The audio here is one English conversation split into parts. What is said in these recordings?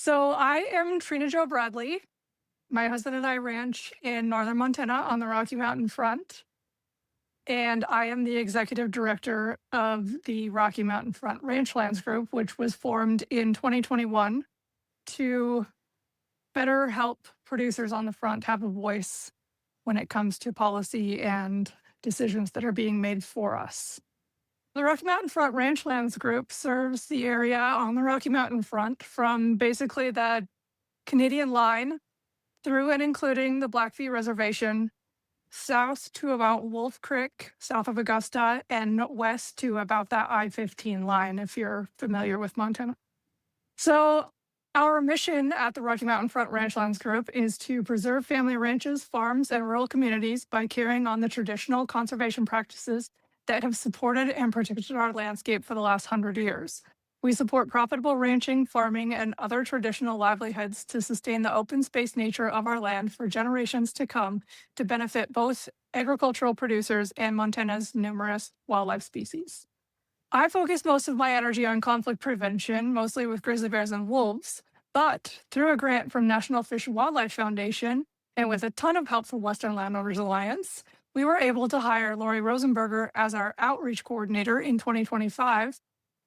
So I am Trina Jo Bradley. My husband and I ranch in northern Montana on the Rocky Mountain front. And I am the executive director of the Rocky Mountain Front Ranchlands Group, which was formed in 2021 to better help producers on the front have a voice when it comes to policy and decisions that are being made for us. The Rocky Mountain Front Ranchlands Group serves the area on the Rocky Mountain Front from basically the Canadian line through and including the Blackfeet Reservation, south to about Wolf Creek, south of Augusta, and west to about that I-15 line, if you're familiar with Montana. So our mission at the Rocky Mountain Front Ranchlands Group is to preserve family ranches, farms, and rural communities by carrying on the traditional conservation practices that have supported and protected our landscape for the last 100 years. We support profitable ranching, farming, and other traditional livelihoods to sustain the open space nature of our land for generations to come to benefit both agricultural producers and Montana's numerous wildlife species. I focus most of my energy on conflict prevention, mostly with grizzly bears and wolves, but through a grant from National Fish and Wildlife Foundation and with a ton of help from Western Landowners Alliance, we were able to hire Lori Rosenberger as our outreach coordinator in 2025.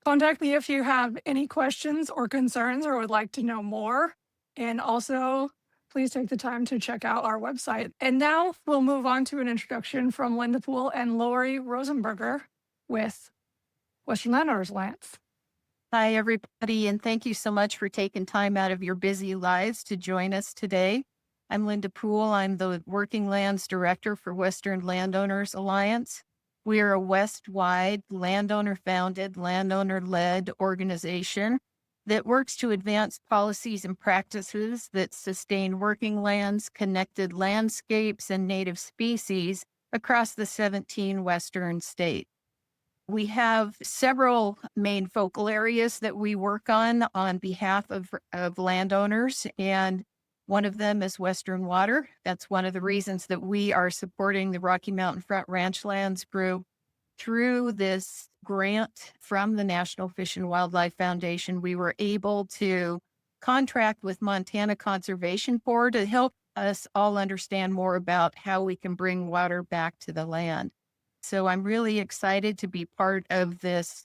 Contact me if you have any questions or concerns or would like to know more. And also, please take the time to check out our website. And now we'll move on to an introduction from Linda Poole and Lori Rosenberger with Western Landowners Alliance. Hi, everybody, and thank you so much for taking time out of your busy lives to join us today. I'm Linda Poole. I'm the Working Lands Director for Western Landowners Alliance. We are a West-wide, landowner-founded, landowner-led organization that works to advance policies and practices that sustain working lands, connected landscapes, and native species across the 17 Western states. We have several main focal areas that we work on behalf of landowners, and one of them is Western Water. That's one of the reasons that we are supporting the Rocky Mountain Front Ranchlands Group through this grant from the National Fish and Wildlife Foundation. We were able to contract with Montana Conservation Board to help us all understand more about how we can bring water back to the land. So I'm really excited to be part of this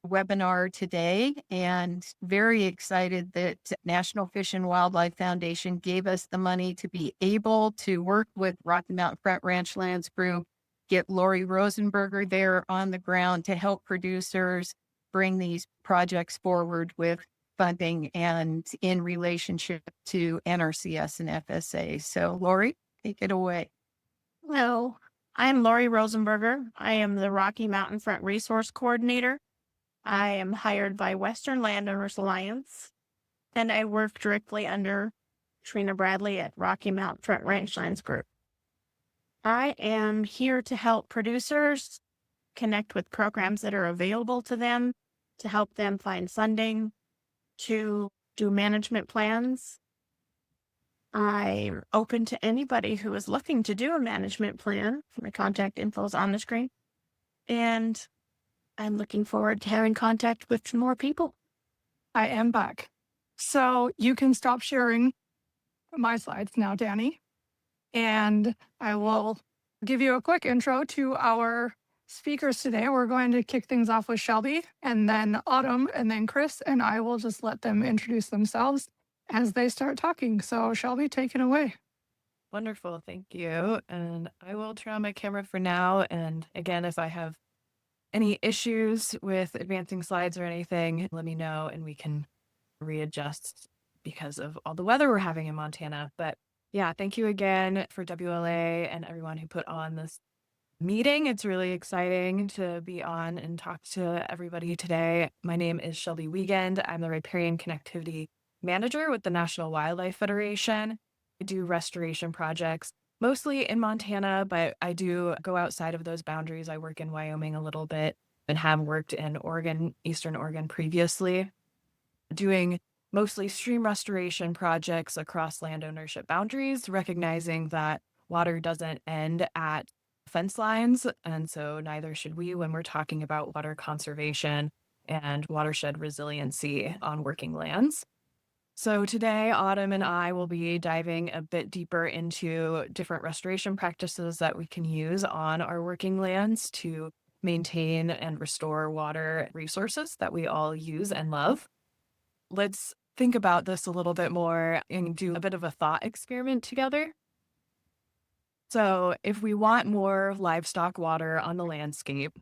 webinar today and very excited that National Fish and Wildlife Foundation gave us the money to be able to work with Rocky Mountain Front Ranchlands Group, get Lori Rosenberger there on the ground to help producers bring these projects forward with funding and in relationship to NRCS and FSA. So Lori, take it away. Hello, I'm Lori Rosenberger. I am the Rocky Mountain Front Resource Coordinator. I am hired by Western Landowners Alliance, and I work directly under Trina Bradley at Rocky Mountain Front Ranchlands Group. I am here to help producers connect with programs that are available to them, to help them find funding, to do management plans. I'm open to anybody who is looking to do a management plan. My contact info is on the screen. And I'm looking forward to having contact with some more people. I am back. So you can stop sharing my slides now, Danny. And I will give you a quick intro to our speakers today. We're going to kick things off with Shelby and then Autumn and then Chris, and I will just let them introduce themselves as they start talking. So Shelby, take it away. Wonderful. Thank you. And I will turn on my camera for now. And again, if I have any issues with advancing slides or anything, let me know and we can readjust because of all the weather we're having in Montana. But yeah, thank you again for WLA and everyone who put on this meeting. It's really exciting to be on and talk to everybody today. My name is Shelby Weigand. I'm the Riparian Connectivity Manager with the National Wildlife Federation. I do restoration projects mostly in Montana, but I do go outside of those boundaries. I work in Wyoming a little bit and have worked in Oregon, Eastern Oregon previously, doing mostly stream restoration projects across land ownership boundaries, recognizing that water doesn't end at fence lines. And so neither should we when we're talking about water conservation and watershed resiliency on working lands. So today, Autumn and I will be diving a bit deeper into different restoration practices that we can use on our working lands to maintain and restore water resources that we all use and love. Let's think about this a little bit more and do a bit of a thought experiment together. So if we want more livestock water on the landscape,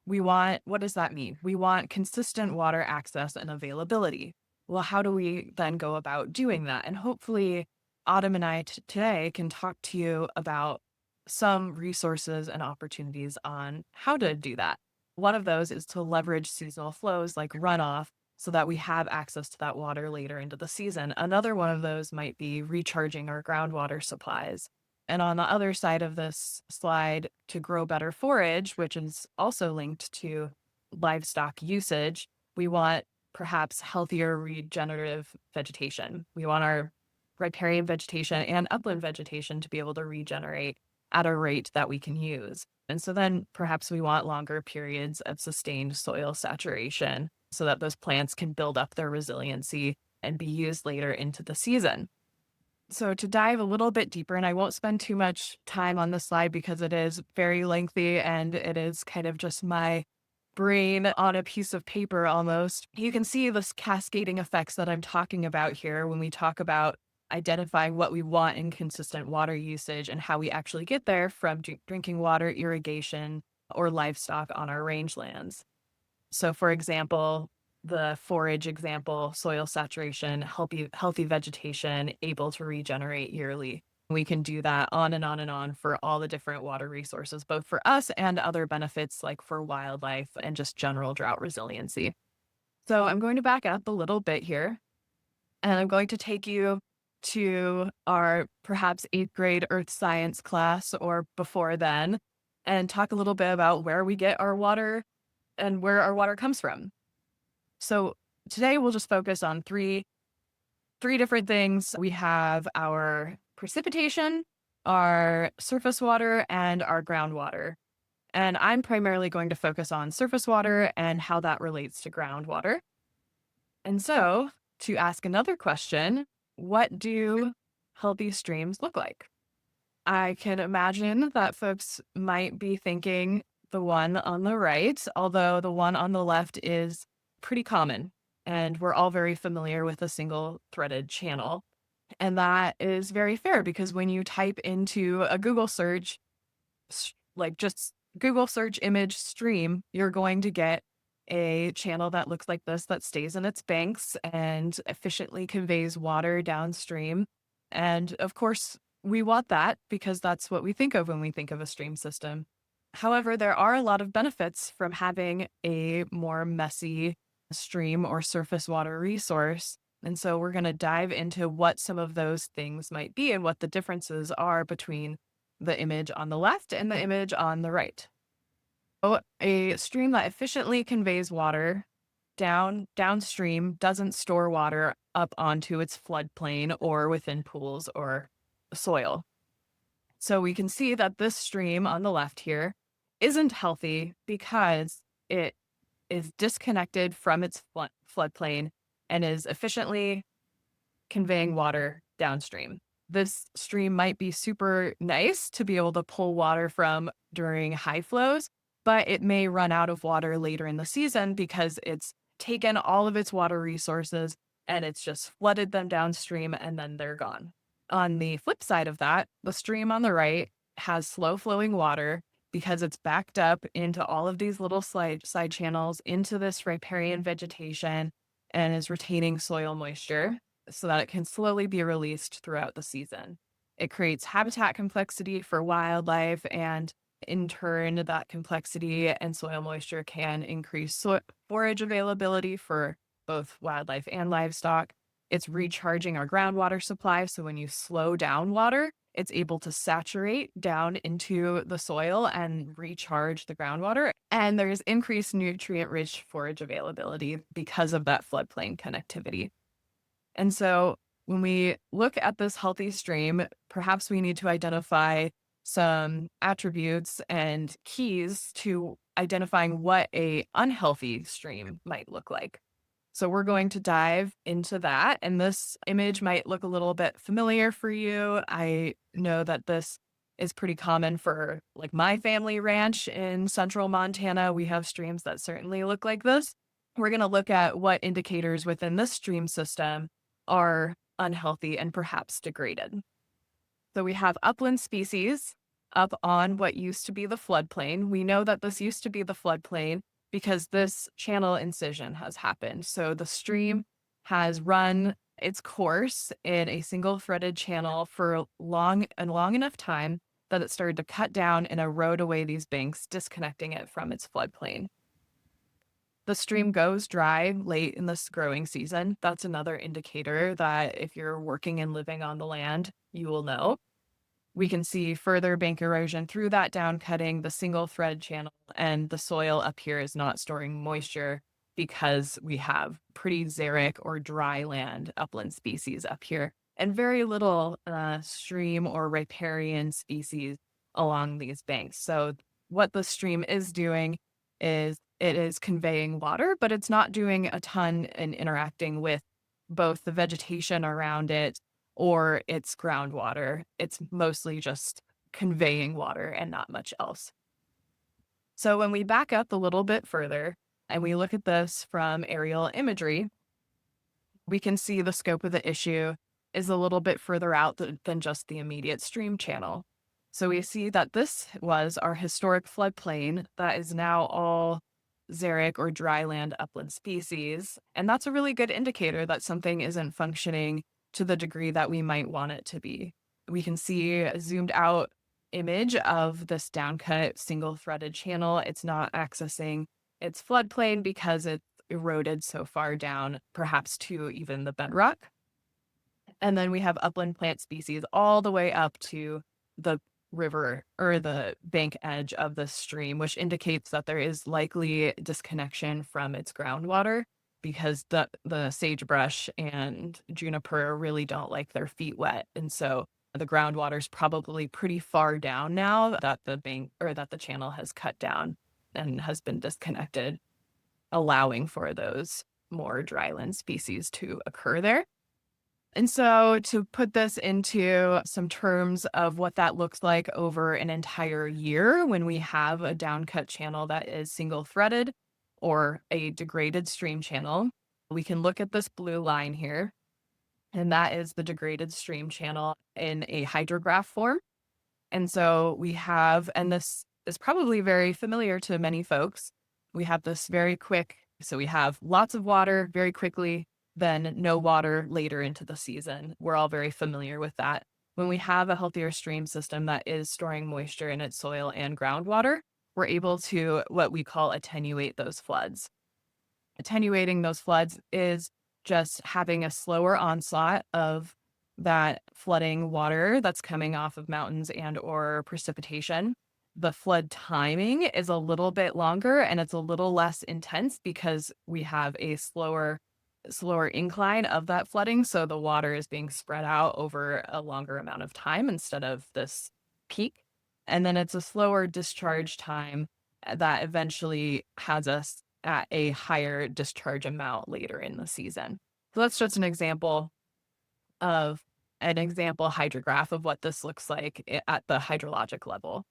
what does that mean? We want consistent water access and availability. Well, how do we then go about doing that? And hopefully, Autumn and I today can talk to you about some resources and opportunities on how to do that. One of those is to leverage seasonal flows like runoff so that we have access to that water later into the season. Another one of those might be recharging our groundwater supplies. And on the other side of this slide, to grow better forage, which is also linked to livestock usage, we want perhaps healthier regenerative vegetation. We want our riparian vegetation and upland vegetation to be able to regenerate at a rate that we can use. And so then perhaps we want longer periods of sustained soil saturation so that those plants can build up their resiliency and be used later into the season. So to dive a little bit deeper, and I won't spend too much time on this slide because it is very lengthy and it is kind of just my brain on a piece of paper almost. You can see this cascading effects that I'm talking about here when we talk about identifying what we want in consistent water usage and how we actually get there from drinking water, irrigation, or livestock on our rangelands. So for example, the forage example, soil saturation, healthy vegetation, able to regenerate yearly. We can do that on and on and on for all the different water resources, both for us and other benefits like for wildlife and just general drought resiliency. So I'm going to back up a little bit here, and I'm going to take you to our perhaps 8th grade earth science class or before then, and talk a little bit about where we get our water and where our water comes from. So today we'll just focus on three different things. We have our precipitation, our surface water, and our groundwater. And I'm primarily going to focus on surface water and how that relates to groundwater. And so to ask another question, what do healthy streams look like? I can imagine that folks might be thinking the one on the right, although the one on the left is pretty common, and we're all very familiar with a single threaded channel. And that is very fair because when you type into a Google search, like just Google search image stream, you're going to get a channel that looks like this that stays in its banks and efficiently conveys water downstream. And of course, we want that because that's what we think of when we think of a stream system. However, there are a lot of benefits from having a more messy stream or surface water resource. And so we're going to dive into what some of those things might be and what the differences are between the image on the left and the image on the right. So a stream that efficiently conveys water downstream doesn't store water up onto its floodplain or within pools or soil. So we can see that this stream on the left here isn't healthy because it is disconnected from its floodplain and is efficiently conveying water downstream. This stream might be super nice to be able to pull water from during high flows, but it may run out of water later in the season because it's taken all of its water resources and it's just flooded them downstream and then they're gone. On the flip side of that, the stream on the right has slow flowing water because it's backed up into all of these little side channels into this riparian vegetation and is retaining soil moisture so that it can slowly be released throughout the season. It creates habitat complexity for wildlife, and in turn, that complexity and soil moisture can increase forage availability for both wildlife and livestock. It's recharging our groundwater supply. So when you slow down water, it's able to saturate down into the soil and recharge the groundwater. And there's increased nutrient-rich forage availability because of that floodplain connectivity. And so when we look at this healthy stream, perhaps we need to identify some attributes and keys to identifying what a unhealthy stream might look like. So we're going to dive into that. And this image might look a little bit familiar for you. I know that this is pretty common for like my family ranch in central Montana. We have streams that certainly look like this. We're going to look at what indicators within this stream system are unhealthy and perhaps degraded. So we have upland species up on what used to be the floodplain. We know that this used to be the floodplain because this channel incision has happened. So the stream has run its course in a single threaded channel for long enough time that it started to cut down and erode away these banks, disconnecting it from its floodplain. The stream goes dry late in this growing season. That's another indicator that if you're working and living on the land, you will know. We can see further bank erosion through that down cutting, the single thread channel, and the soil up here is not storing moisture because we have pretty xeric or dry land upland species up here and very little stream or riparian species along these banks. So what the stream is doing is it is conveying water, but it's not doing a ton and interacting with both the vegetation around it or its groundwater. It's mostly just conveying water and not much else. So when we back up a little bit further and we look at this from aerial imagery, we can see the scope of the issue is a little bit further out than just the immediate stream channel. So we see that this was our historic floodplain that is now all xeric or dryland upland species. And that's a really good indicator that something isn't functioning to the degree that we might want it to be. We can see a zoomed out image of this downcut single threaded channel. It's not accessing its floodplain because it's eroded so far down, perhaps to even the bedrock. And then we have upland plant species all the way up to the river or the bank edge of the stream, which indicates that there is likely disconnection from its groundwater because the sagebrush and juniper really don't like their feet wet. And so the groundwater is probably pretty far down now that the bank or that the channel has cut down and has been disconnected, allowing for those more dryland species to occur there. And so to put this into some terms of what that looks like over an entire year when we have a downcut channel that is single threaded or a degraded stream channel, we can look at this blue line here, and that is the degraded stream channel in a hydrograph form. And so we have, and this is probably very familiar to many folks, we have this very quick, so we have lots of water very quickly, then no water later into the season. We're all very familiar with that. When we have a healthier stream system that is storing moisture in its soil and groundwater, we're able to what we call attenuate those floods. Attenuating those floods is just having a slower onslaught of that flooding water that's coming off of mountains and or precipitation. The flood timing is a little bit longer and it's a little less intense because we have a slower incline of that flooding. So the water is being spread out over a longer amount of time instead of this peak. And then it's a slower discharge time that eventually has us at a higher discharge amount later in the season. So that's just an example hydrograph of what this looks like at the hydrologic level.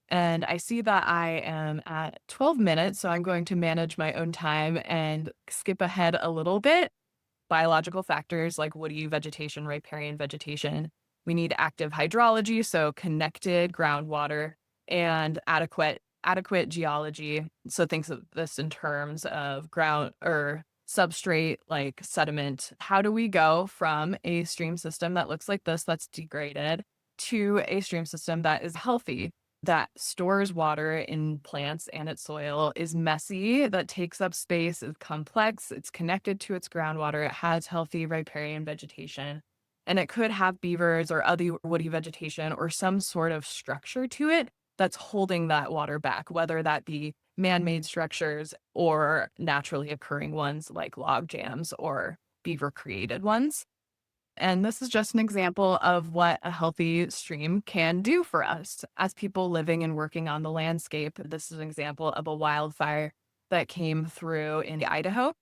And I see that I am at 12 minutes, so I'm going to manage my own time and skip ahead a little bit. Biological factors like woody vegetation, riparian vegetation. We need active hydrology, so connected groundwater and adequate geology. So think of this in terms of ground or substrate like sediment. How do we go from a stream system that looks like this, that's degraded, to a stream system that is healthy, that stores water in plants and its soil, is messy, that takes up space, is complex, it's connected to its groundwater, it has healthy riparian vegetation, and it could have beavers or other woody vegetation or some sort of structure to it that's holding that water back, whether that be man-made structures or naturally occurring ones like log jams or beaver-created ones. And this is just an example of what a healthy stream can do for us as people living and working on the landscape. This is an example of a wildfire that came through in Idaho.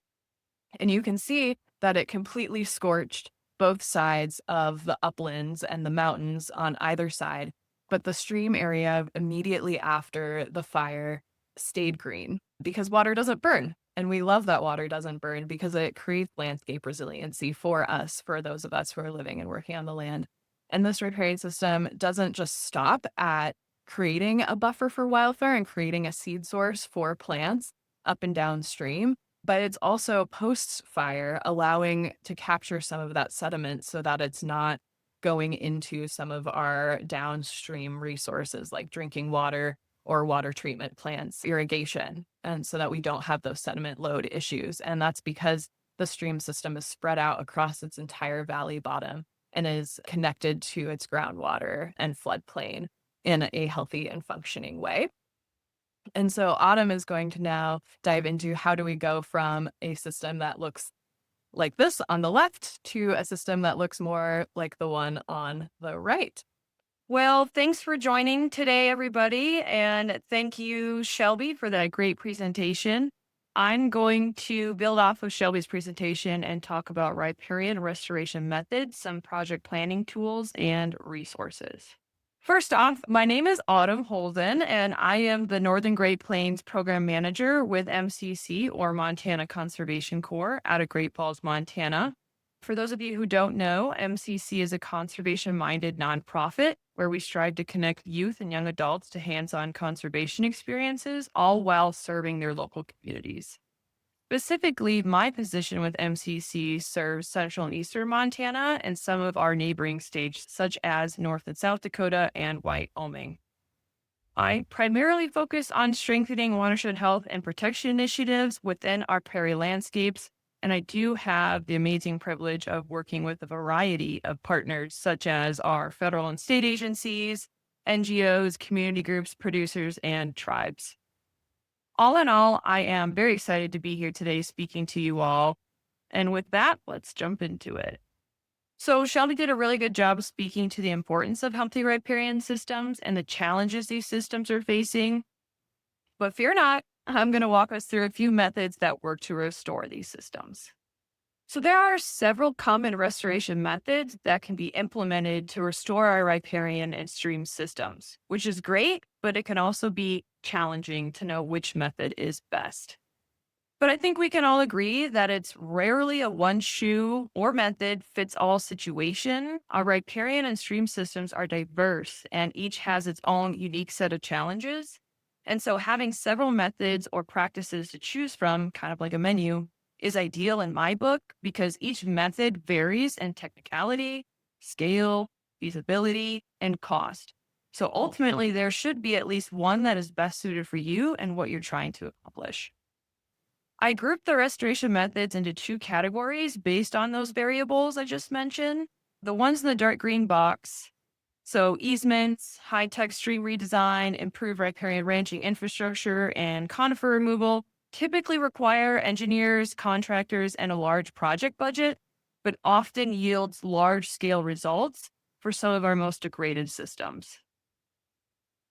And you can see that it completely scorched both sides of the uplands and the mountains on either side. But the stream area immediately after the fire stayed green because water doesn't burn. And we love that water doesn't burn because it creates landscape resiliency for us, for those of us who are living and working on the land. And this riparian system doesn't just stop at creating a buffer for wildfire and creating a seed source for plants up and downstream, but it's also post-fire allowing to capture some of that sediment so that it's not going into some of our downstream resources like drinking water or water treatment plants, irrigation, and so that we don't have those sediment load issues. And that's because the stream system is spread out across its entire valley bottom and is connected to its groundwater and floodplain in a healthy and functioning way. And so Autumn is going to now dive into how do we go from a system that looks like this on the left to a system that looks more like the one on the right. Well, thanks for joining today, everybody. And thank you, Shelby, for that great presentation. I'm going to build off of Shelby's presentation and talk about riparian restoration methods, some project planning tools, and resources. First off, my name is Autumn Holzgen, and I am the Northern Great Plains Program Manager with MCC, or Montana Conservation Corps, out of Great Falls, Montana. For those of you who don't know, MCC is a conservation-minded nonprofit where we strive to connect youth and young adults to hands-on conservation experiences, all while serving their local communities. Specifically, my position with MCC serves central and eastern Montana and some of our neighboring states, such as North and South Dakota and Wyoming. I primarily focus on strengthening watershed health and protection initiatives within our prairie landscapes, and I do have the amazing privilege of working with a variety of partners, such as our federal and state agencies, NGOs, community groups, producers, and tribes. All in all, I am very excited to be here today speaking to you all. And with that, let's jump into it. So Shelby did a really good job of speaking to the importance of healthy riparian systems and the challenges these systems are facing. But fear not, I'm going to walk us through a few methods that work to restore these systems. So there are several common restoration methods that can be implemented to restore our riparian and stream systems, which is great, but it can also be challenging to know which method is best. But I think we can all agree that it's rarely a one shoe or method fits all situation. Our riparian and stream systems are diverse and each has its own unique set of challenges. And so having several methods or practices to choose from, kind of like a menu, is ideal in my book because each method varies in technicality, scale, feasibility, and cost. So ultimately, there should be at least one that is best suited for you and what you're trying to accomplish. I grouped the restoration methods into two categories based on those variables I just mentioned. The ones in the dark green box, so easements, high-tech stream redesign, improved riparian ranching infrastructure, and conifer removal, typically require engineers, contractors, and a large project budget, but often yields large-scale results for some of our most degraded systems.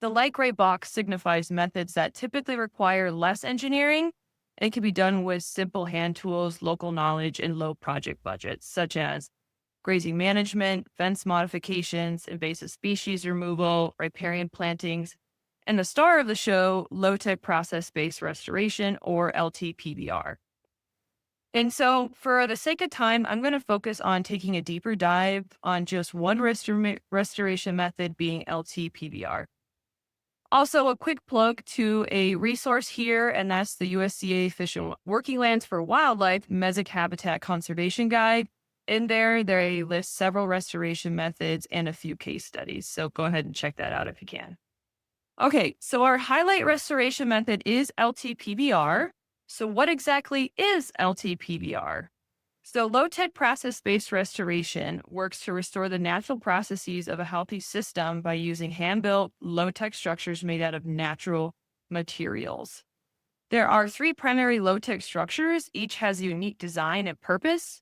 The light gray box signifies methods that typically require less engineering and can be done with simple hand tools, local knowledge, and low project budgets, such as grazing management, fence modifications, invasive species removal, riparian plantings, and the star of the show, low-tech process-based restoration, or LTPBR. And so for the sake of time, I'm going to focus on taking a deeper dive on just one restoration method, being LTPBR. Also, a quick plug to a resource here, and that's the USDA Fish and Working Lands for Wildlife Mesic Habitat Conservation Guide. In there, they list several restoration methods and a few case studies. So go ahead and check that out if you can. Okay, so our highlight restoration method is LTPBR. So what exactly is LTPBR? So low-tech process-based restoration works to restore the natural processes of a healthy system by using hand-built, low-tech structures made out of natural materials. There are three primary low-tech structures. Each has a unique design and purpose.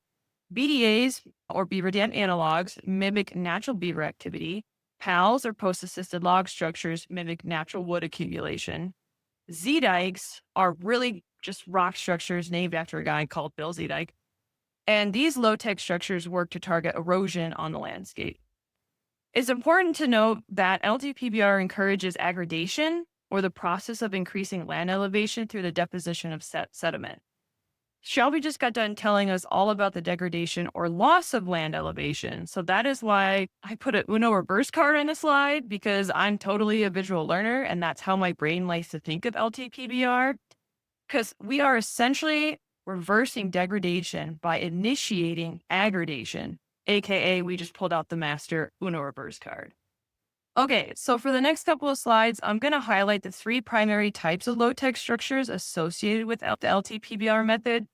BDAs, or beaver dam analogues, mimic natural beaver activity. PALs, or post-assisted log structures, mimic natural wood accumulation. Zeedyks are really just rock structures named after a guy called Bill Zeedyk. And these low-tech structures work to target erosion on the landscape. It's important to note that LTPBR encourages aggradation, or the process of increasing land elevation through the deposition of sediment. Shelby just got done telling us all about the degradation or loss of land elevation. So that is why I put a Uno reverse card in a slide, because I'm totally a visual learner and that's how my brain likes to think of LTPBR. Because we are essentially reversing degradation by initiating aggradation, aka we just pulled out the master Uno reverse card. Okay, so for the next couple of slides, I'm going to highlight the 3 primary types of low-tech structures associated with the LTPBR method.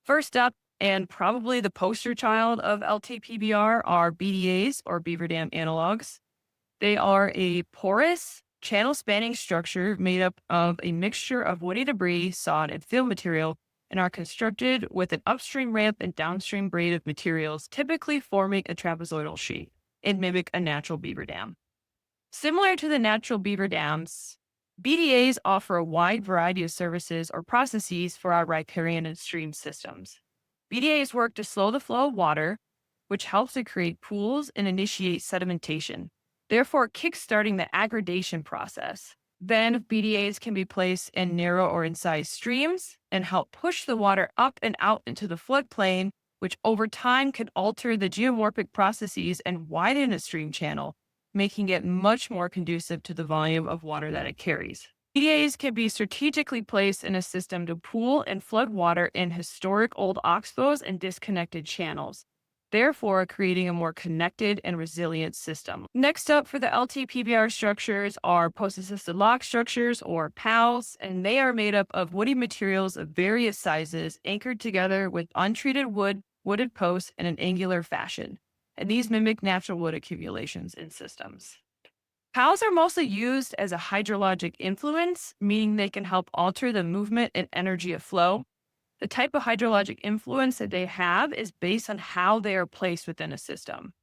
First up, and probably the poster child of LTPBR, are BDAs, or beaver dam analogues. They are a porous, channel-spanning structure made up of a mixture of woody debris, sod, and fill material, and are constructed with an upstream ramp and downstream braid of materials, typically forming a trapezoidal shape and mimic a natural beaver dam. Similar to the natural beaver dams, BDAs offer a wide variety of services or processes for our riparian and stream systems. BDAs work to slow the flow of water, which helps to create pools and initiate sedimentation, therefore kickstarting the aggradation process. Then BDAs can be placed in narrow or incised streams and help push the water up and out into the floodplain, which over time can alter the geomorphic processes and widen a stream channel, making it much more conducive to the volume of water that it carries. BDAs can be strategically placed in a system to pool and flood water in historic old oxbows and disconnected channels, therefore creating a more connected and resilient system. Next up for the LTPBR structures are post-assisted lock structures, or PALs, and they are made up of woody materials of various sizes anchored together with untreated wood, wooded posts in an angular fashion. And these mimic natural wood accumulations in systems. PALs are mostly used as a hydrologic influence, meaning they can help alter the movement and energy of flow. The type of hydrologic influence that they have is based on how they are placed within a system.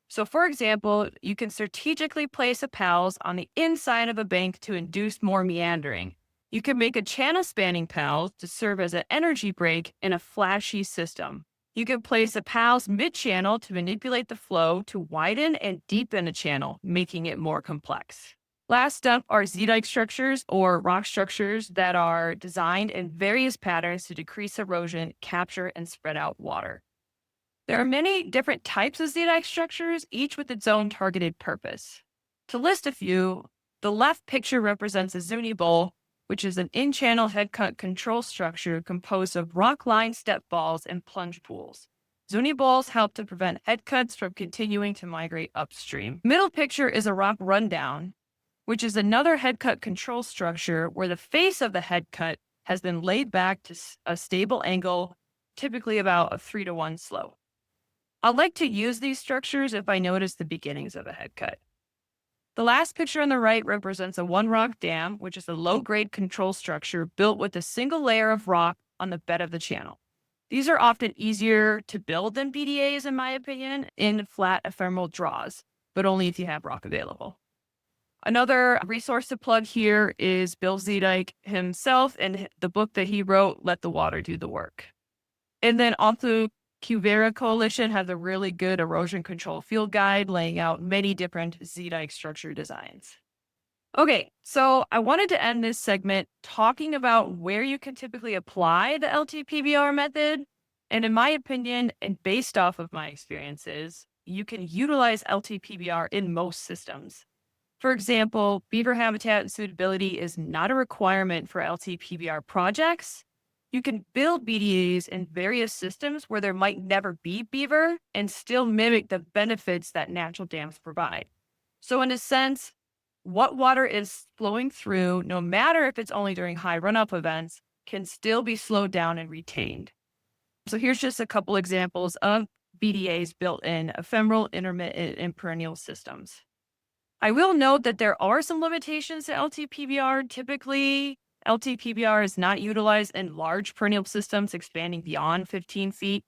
So for example, you can strategically place a PALs on the inside of a bank to induce more meandering. You can make a channel spanning PALs to serve as an energy break in a flashy system. You can place a PALs mid-channel to manipulate the flow to widen and deepen a channel, making it more complex. Last up are Zeedyk structures, or rock structures that are designed in various patterns to decrease erosion, capture, and spread out water. There are many different types of Zeedyk structures, each with its own targeted purpose. To list a few, the left picture represents a Zuni bowl, which is an in-channel head-cut control structure composed of rock-lined step balls and plunge pools. Zuni bowls help to prevent head cuts from continuing to migrate upstream. Middle picture is a rock rundown, which is another head cut control structure where the face of the head cut has been laid back to a stable angle, typically about a 3-to-1 slope. I like to use these structures if I notice the beginnings of a head cut. The last picture on the right represents a one-rock dam, which is a low-grade control structure built with a single layer of rock on the bed of the channel. These are often easier to build than BDAs, in my opinion, in flat ephemeral draws, but only if you have rock available. Another resource to plug here is Bill Zeedyk himself and the book that he wrote, Let the Water Do the Work. And then also Cuvera Coalition has a really good erosion control field guide laying out many different Zeedyk structure designs. Okay, so I wanted to end this segment talking about where you can typically apply the LTPBR method. And in my opinion, and based off of my experiences, you can utilize LTPBR in most systems. For example, beaver habitat and suitability is not a requirement for LTPBR projects. You can build BDAs in various systems where there might never be beaver and still mimic the benefits that natural dams provide. So in a sense, what water is flowing through, no matter if it's only during high runoff events, can still be slowed down and retained. So here's just a couple examples of BDAs built in ephemeral, intermittent, and perennial systems. I will note that there are some limitations to LTPBR. Typically, LTPBR is not utilized in large perennial systems expanding beyond 15 feet.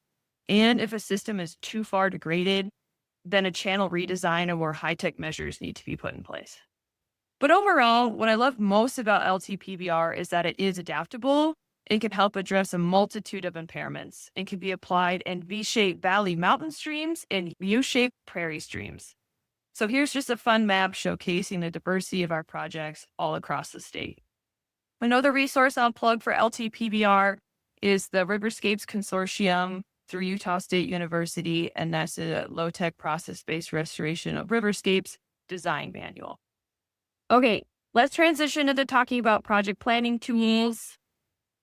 And if a system is too far degraded, then a channel redesign or more high-tech measures need to be put in place. But overall, what I love most about LTPBR is that it is adaptable. It can help address a multitude of impairments and can be applied in V-shaped valley mountain streams and U-shaped prairie streams. So here's just a fun map showcasing the diversity of our projects all across the state. Another resource I'll plug for LTPBR is the Riverscapes Consortium through Utah State University, and that's a low-tech process-based restoration of riverscapes design manual. Okay, let's transition into talking about project planning tools.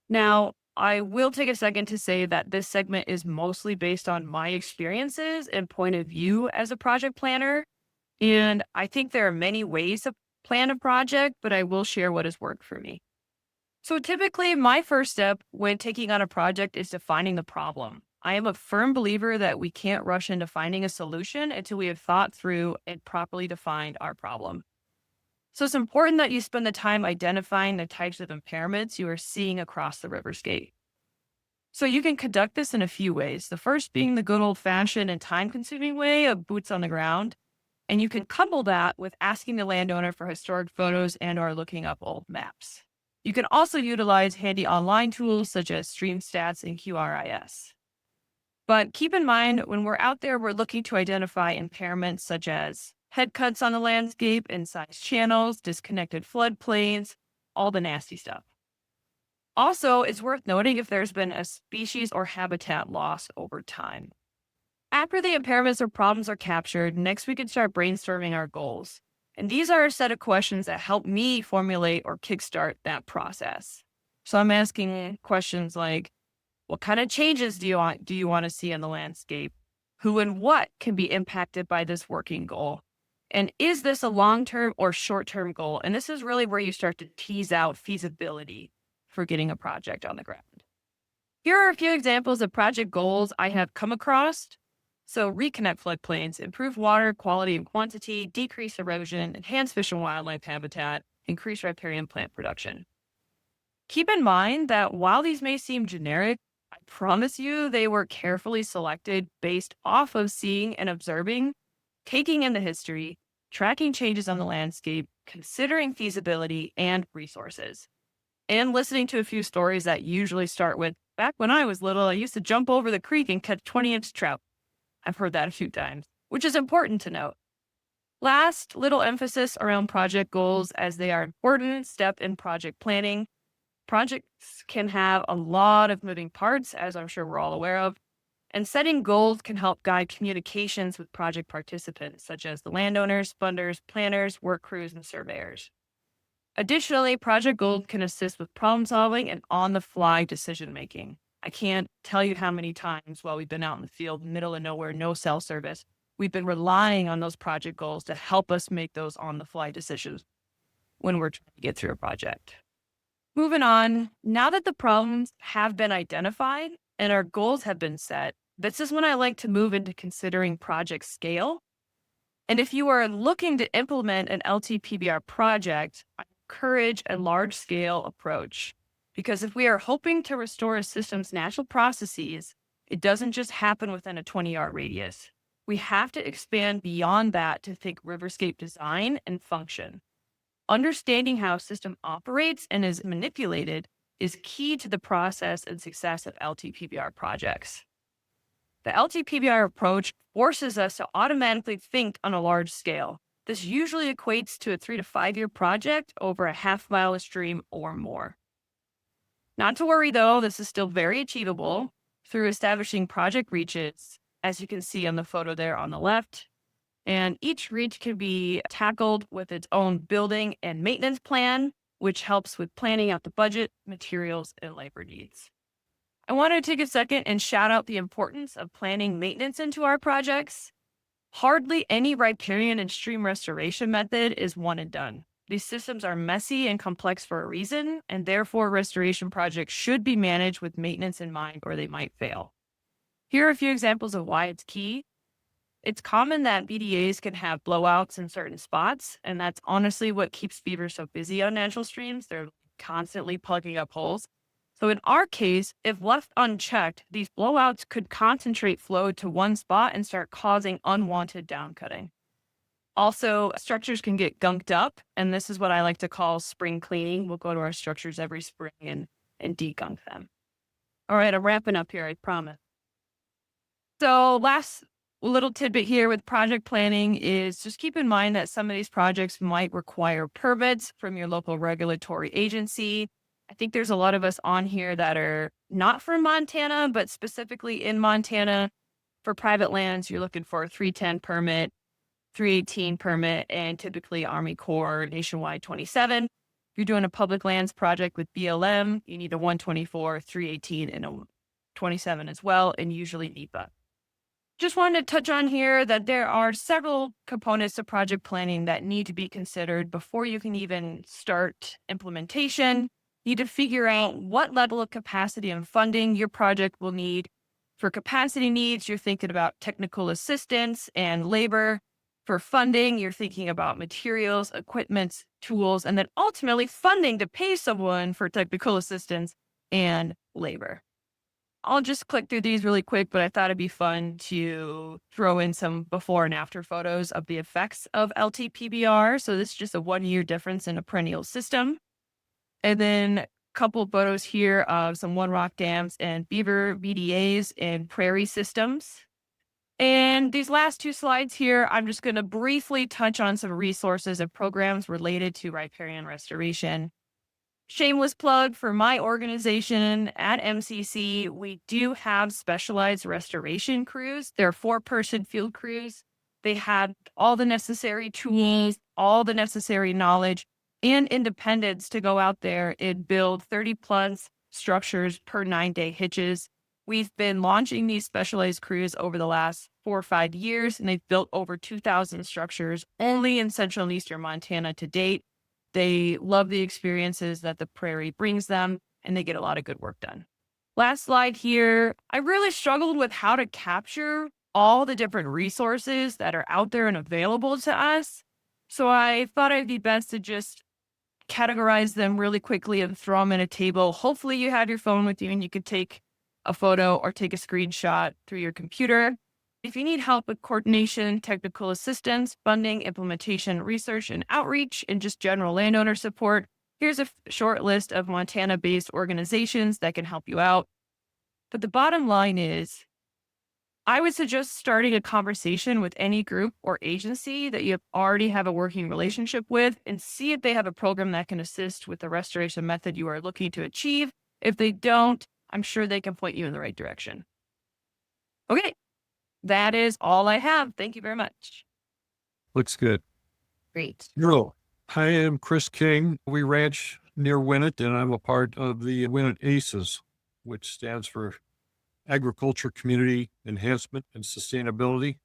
Now, I will take a second to say that this segment is mostly based on my experiences and point of view as a project planner. And I think there are many ways to plan a project, but I will share what has worked for me. So typically, my first step when taking on a project is defining the problem. I am a firm believer that we can't rush into finding a solution until we have thought through and properly defined our problem. So it's important that you spend the time identifying the types of impairments you are seeing across the riverscape. So you can conduct this in a few ways. The first being the good old-fashioned and time-consuming way of boots on the ground. And you can couple that with asking the landowner for historic photos and/or looking up old maps. You can also utilize handy online tools such as StreamStats and QRIS. But keep in mind, when we're out there, we're looking to identify impairments such as head cuts on the landscape, incised channels, disconnected floodplains, all the nasty stuff. Also, it's worth noting if there's been a species or habitat loss over time. After the impairments or problems are captured, next we can start brainstorming our goals. And these are a set of questions that help me formulate or kickstart that process. So I'm asking questions like, what kind of changes do you want to see in the landscape? Who and what can be impacted by this working goal? And is this a long-term or short-term goal? And this is really where you start to tease out feasibility for getting a project on the ground. Here are a few examples of project goals I have come across. So reconnect floodplains, improve water quality and quantity, decrease erosion, enhance fish and wildlife habitat, increase riparian plant production. Keep in mind that while these may seem generic, I promise you they were carefully selected based off of seeing and observing, taking in the history, tracking changes on the landscape, considering feasibility and resources, and listening to a few stories that usually start with, back when I was little, I used to jump over the creek and catch 20-inch trout. I've heard that a few times, which is important to note. Last, little emphasis around project goals as they are an important step in project planning. Projects can have a lot of moving parts, as I'm sure we're all aware of, and setting goals can help guide communications with project participants, such as the landowners, funders, planners, work crews, and surveyors. Additionally, project goals can assist with problem solving and on-the-fly decision-making. I can't tell you how many times while we've been out in the field, middle of nowhere, no cell service, we've been relying on those project goals to help us make those on-the-fly decisions when we're trying to get through a project. Moving on, now that the problems have been identified and our goals have been set, this is when I like to move into considering project scale. And if you are looking to implement an LTPBR project, I encourage a large-scale approach. Because if we are hoping to restore a system's natural processes, it doesn't just happen within a 20-yard radius. We have to expand beyond that to think riverscape design and function. Understanding how a system operates and is manipulated is key to the process and success of LTPBR projects. The LTPBR approach forces us to automatically think on a large scale. This usually equates to a 3 to 5 year project over a half-mile stream or more. Not to worry, though, this is still very achievable through establishing project reaches, as you can see on the photo there on the left. And each reach can be tackled with its own building and maintenance plan, which helps with planning out the budget, materials, and labor needs. I want to take a second and shout out the importance of planning maintenance into our projects. Hardly any riparian and stream restoration method is one and done. These systems are messy and complex for a reason, and therefore restoration projects should be managed with maintenance in mind or they might fail. Here are a few examples of why it's key. It's common that BDAs can have blowouts in certain spots, and that's honestly what keeps beavers so busy on natural streams. They're constantly plugging up holes. So in our case, if left unchecked, these blowouts could concentrate flow to one spot and start causing unwanted downcutting. Also, structures can get gunked up, and this is what I like to call spring cleaning. We'll go to our structures every spring and and degunk them. All right, I'm wrapping up here, I promise. So last little tidbit here with project planning is just keep in mind that some of these projects might require permits from your local regulatory agency. I think there's a lot of us on here that are not from Montana, but specifically in Montana for private lands, you're looking for a 310 permit, 318 permit, and typically Army Corps Nationwide 27. If you're doing a public lands project with BLM, you need a 124, 318, and a 27 as well, and usually NEPA. Just wanted to touch on here that there are several components to project planning that need to be considered before you can even start implementation. You need to figure out what level of capacity and funding your project will need. For capacity needs, you're thinking about technical assistance and labor. For funding, you're thinking about materials, equipment, tools, and then ultimately funding to pay someone for technical assistance and labor. I'll just click through these really quick, but I thought it'd be fun to throw in some before and after photos of the effects of LTPBR. So this is just a 1 year difference in a perennial system. And then a couple of photos here of some one rock dams and beaver BDAs in prairie systems. And these last two slides here, I'm just going to briefly touch on some resources and programs related to riparian restoration. Shameless plug for my organization at MCC. We do have specialized restoration crews. They're 4-person field crews. They have all the necessary tools, all the necessary knowledge, and independence to go out there and build 30+ structures per 9-day hitches. We've been launching these specialized crews over the last 4 or 5 years, and they've built over 2,000 structures only in central and eastern Montana to date. They love the experiences that the prairie brings them, and they get a lot of good work done. Last slide here. I really struggled with how to capture all the different resources that are out there and available to us. So I thought it'd be best to just categorize them really quickly and throw them in a table. Hopefully you have your phone with you and you could take a photo or take a screenshot through your computer. If you need help with coordination, technical assistance, funding, implementation, research, and outreach, and just general landowner support, here's a short list of Montana-based organizations that can help you out. But the bottom line is, I would suggest starting a conversation with any group or agency that you already have a working relationship with and see if they have a program that can assist with the restoration method you are looking to achieve. If they don't, I'm sure they can point you in the right direction. Okay. That is all I have. Thank you very much. Looks good. Great. Hello, I am Chris King. We ranch near Winnett, and I'm a part of the Winnett ACES, which stands for Agriculture Community Enhancement and Sustainability.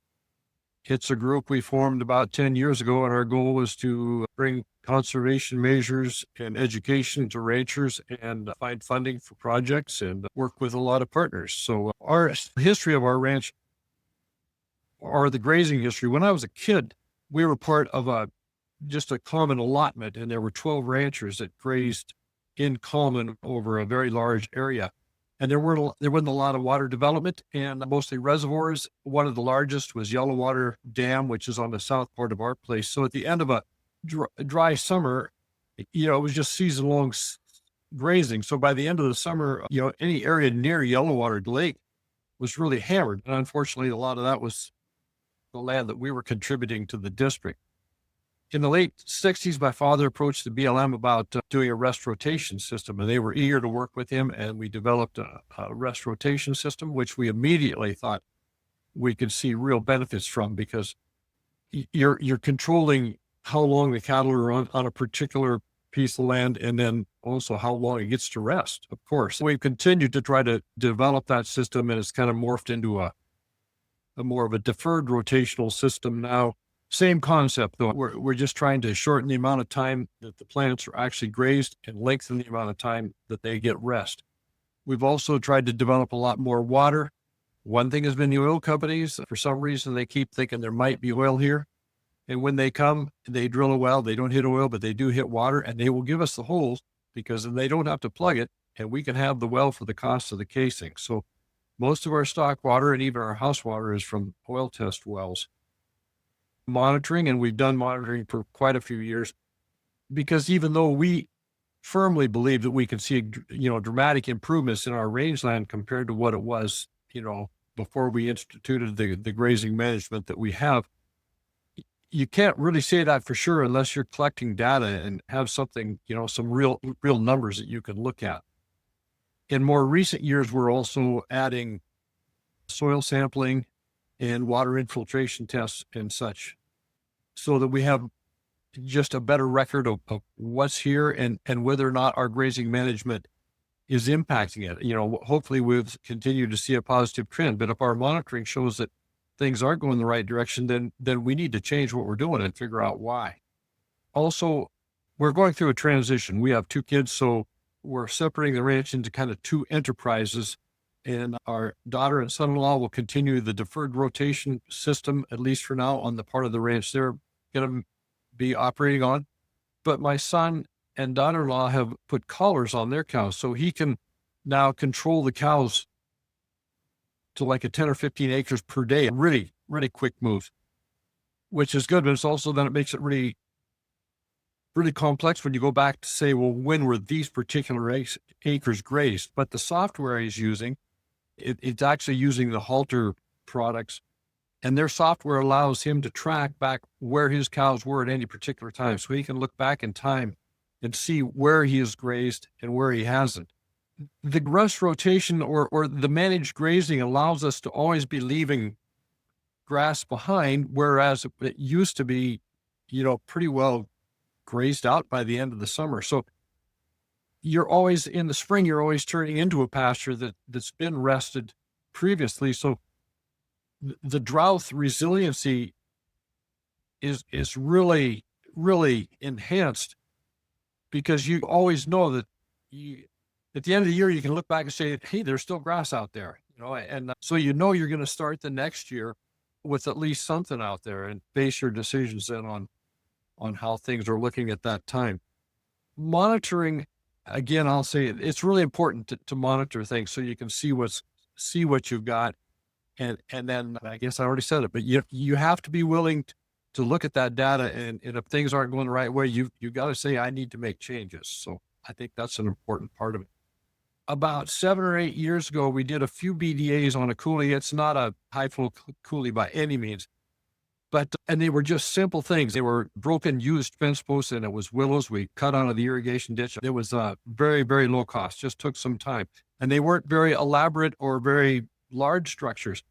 It's a group we formed about 10 years ago, and our goal was to bring conservation measures and education to ranchers and find funding for projects and work with a lot of partners. So our history of our ranch, or the grazing history, when I was a kid, we were part of just a common allotment, and there were 12 ranchers that grazed in common over a very large area. And there wasn't a lot of water development, and mostly reservoirs. One of the largest was Yellow Water Dam, which is on the south part of our place. So at the end of a dry summer, it was just season-long grazing. So by the end of the summer, any area near Yellow Water Lake was really hammered. And unfortunately, a lot of that was the land that we were contributing to the district. In the late 60s, my father approached the BLM about doing a rest rotation system, and they were eager to work with him, and we developed a rest rotation system, which we immediately thought we could see real benefits from, because you're controlling how long the cattle are on a particular piece of land, and then also how long it gets to rest, of course. We've continued to try to develop that system, and it's kind of morphed into a more of a deferred rotational system now. Same concept, though. We're just trying to shorten the amount of time that the plants are actually grazed and lengthen the amount of time that they get rest. We've also tried to develop a lot more water. One thing has been the oil companies. For some reason, they keep thinking there might be oil here. And when they come, they drill a well. They don't hit oil, but they do hit water, and they will give us the holes because then they don't have to plug it, and we can have the well for the cost of the casing. So most of our stock water and even our house water is from oil test wells. Monitoring, and we've done monitoring for quite a few years, because even though we firmly believe that we can see, dramatic improvements in our rangeland compared to what it was, before we instituted the grazing management that we have. You can't really say that for sure unless you're collecting data and have something, some real numbers that you can look at. In more recent years, we're also adding soil sampling and water infiltration tests and such, so that we have just a better record of what's here and whether or not our grazing management is impacting it. Hopefully we've continued to see a positive trend, but if our monitoring shows that things aren't going the right direction, then we need to change what we're doing and figure out why. Also, we're going through a transition. We have 2 kids, so we're separating the ranch into kind of 2 enterprises, and our daughter and son-in-law will continue the deferred rotation system, at least for now, on the part of the ranch they're going to be operating on. But my son and daughter-in-law have put collars on their cows, so he can now control the cows to like a 10 or 15 acres per day. Really, really quick moves, which is good, but it's also then it makes it really, really complex when you go back to say, well, when were these particular acres grazed? But the software he's using, it's actually using the halter products, and their software allows him to track back where his cows were at any particular time. So he can look back in time and see where he has grazed and where he hasn't. The grass rotation or the managed grazing allows us to always be leaving grass behind, whereas it used to be, pretty well grazed out by the end of the summer. So you're always, in the spring, you're always turning into a pasture that's been rested previously. So the drought resiliency is really, really enhanced, because you always know that at the end of the year, you can look back and say, hey, there's still grass out there, and so you're going to start the next year with at least something out there and base your decisions then on how things are looking at that time. Monitoring, again, I'll say it's really important to monitor things so you can see what you've got. And then I guess I already said it, but you have to be willing to look at that data, and if things aren't going the right way, you got to say, I need to make changes. So I think that's an important part of it. About 7 or 8 years ago, we did a few BDAs on a coulee. It's not a high flow coulee by any means, and they were just simple things. They were broken used fence posts, and it was willows we cut out of the irrigation ditch. It was very, very low cost, just took some time, and they weren't very elaborate or very large structures.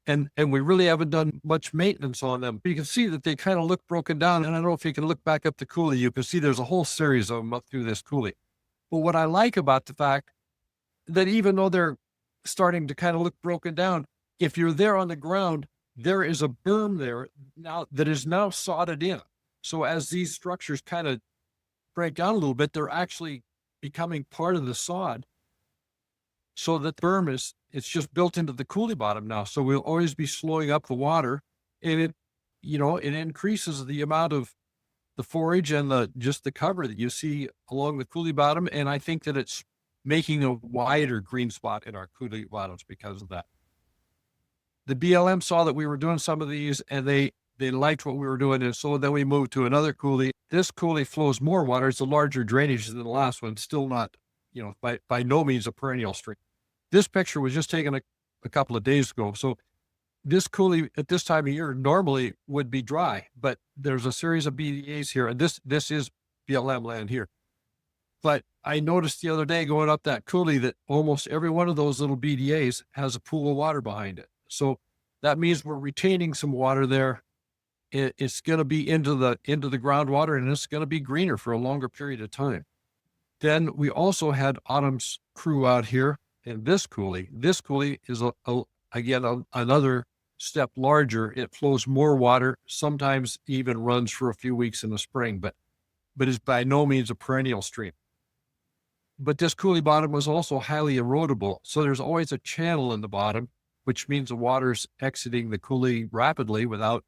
And we really haven't done much maintenance on them. You can see that they kind of look broken down. And I don't know if you can look back up the coulee, you can see there's a whole series of them up through this coulee. But what I like about the fact that even though they're starting to kind of look broken down, if you're there on the ground, there is a berm there now that is now sodded in. So as these structures kind of break down a little bit, they're actually becoming part of the sod, so that the berm it's just built into the coulee bottom now. So we'll always be slowing up the water, and it increases the amount of the forage and just the cover that you see along the coulee bottom. And I think that it's making a wider green spot in our coulee bottoms because of that. The BLM saw that we were doing some of these, and they liked what we were doing. And so then we moved to another coulee. This coulee flows more water. It's a larger drainage than the last one. Still not, by no means a perennial stream. This picture was just taken a couple of days ago. So this coulee at this time of year normally would be dry, but there's a series of BDAs here, and this is BLM land here. But I noticed the other day going up that coulee that almost every one of those little BDAs has a pool of water behind it. So that means we're retaining some water there. It's going to be into the groundwater, and it's going to be greener for a longer period of time. Then we also had Autumn's crew out here. And this coulee is again another step larger. It flows more water, sometimes even runs for a few weeks in the spring, but is by no means a perennial stream. But this coulee bottom was also highly erodible. So there's always a channel in the bottom, which means the water's exiting the coulee rapidly without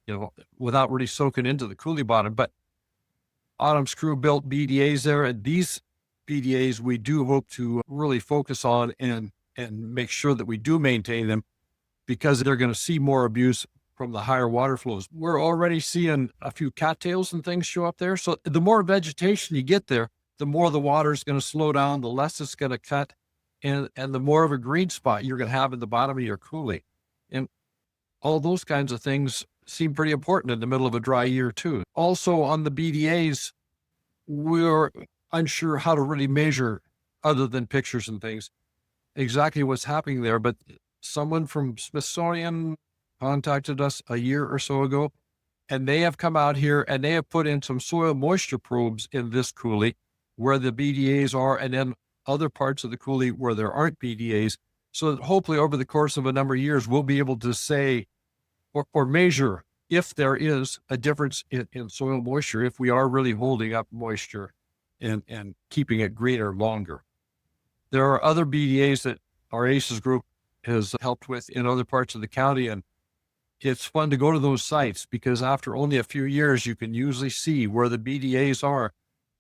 really soaking into the coulee bottom. But Autumn's crew built BDAs there, and these BDAs we do hope to really focus on and make sure that we do maintain them, because they're going to see more abuse from the higher water flows. We're already seeing a few cattails and things show up there. So the more vegetation you get there, the more the water is going to slow down, the less it's going to cut, and the more of a green spot you're going to have in the bottom of your coulee. And all those kinds of things seem pretty important in the middle of a dry year too. Also on the BDAs, we're unsure how to really measure, other than pictures and things, exactly what's happening there. But someone from Smithsonian contacted us a year or so ago, and they have come out here and they have put in some soil moisture probes in this coulee where the BDAs are, and then other parts of the coulee where there aren't BDAs. So that hopefully over the course of a number of years, we'll be able to say or measure if there is a difference in soil moisture, if we are really holding up moisture and keeping it greener longer. There are other BDAs that our ACES group has helped with in other parts of the county, and it's fun to go to those sites because after only a few years, you can usually see where the BDAs are.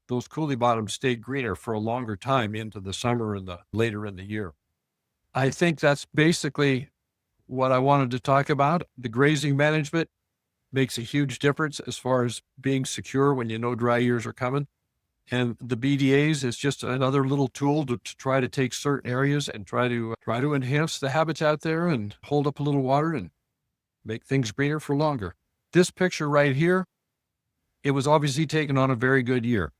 Those coulee bottoms stay greener for a longer time into the summer and later in the year. I think that's basically what I wanted to talk about. The grazing management makes a huge difference as far as being secure when you know dry years are coming. And the BDAs is just another little tool to try to take certain areas and try to enhance the habitat there and hold up a little water and make things greener for longer. This picture right here, it was obviously taken on a very good year.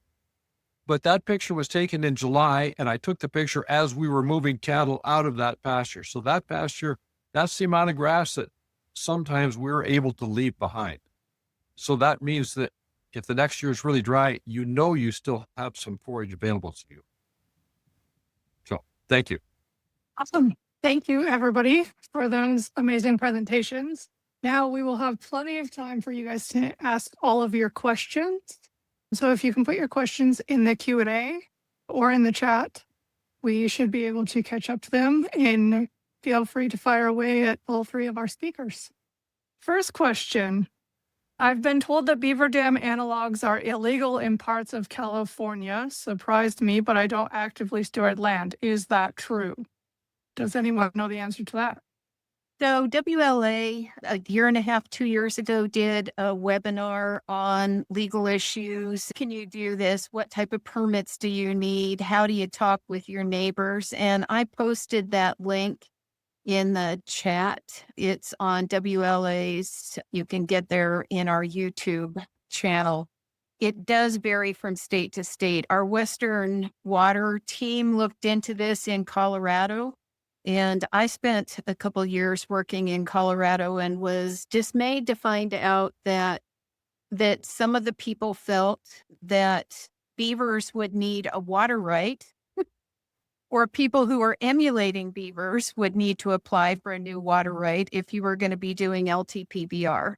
But that picture was taken in July, and I took the picture as we were moving cattle out of that pasture. So that pasture, that's the amount of grass that sometimes we're able to leave behind. So that means that if the next year is really dry, you know you still have some forage available to you. So thank you. Awesome. Thank you, everybody, for those amazing presentations. Now we will have plenty of time for you guys to ask all of your questions. So if you can put your questions in the Q&A or in the chat, we should be able to catch up to them, and feel free to fire away at all three of our speakers. First question. I've been told that beaver dam analogues are illegal in parts of California. Surprised me, but I don't actively steward land. Is that true? Does anyone know the answer to that? So WLA, a year and a half, 2 years ago, did a webinar on legal issues. Can you do this? What type of permits do you need? How do you talk with your neighbors? And I posted that link in the chat. It's on WLA's. You can get there in our YouTube channel. It does vary from state to state. Our Western Water team looked into this in Colorado. And I spent a couple years working in Colorado and was dismayed to find out that some of the people felt that beavers would need a water right, or people who are emulating beavers would need to apply for a new water right if you were going to be doing LTPBR.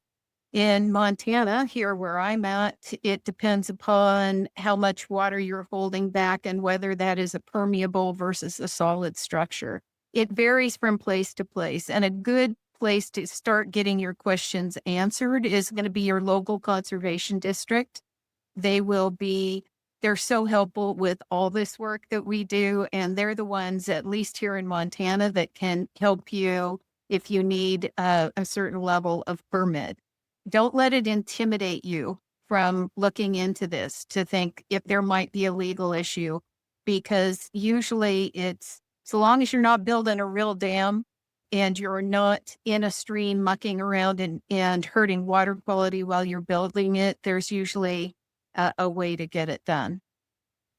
In Montana, here where I'm at, it depends upon how much water you're holding back and whether that is a permeable versus a solid structure. It varies from place to place, and a good place to start getting your questions answered is going to be your local conservation district. They're so helpful with all this work that we do, and they're the ones, at least here in Montana, that can help you if you need a certain level of permit. Don't let it intimidate you from looking into this to think if there might be a legal issue, because usually it's, so long as you're not building a real dam and you're not in a stream mucking around and hurting water quality while you're building it, there's usually a way to get it done.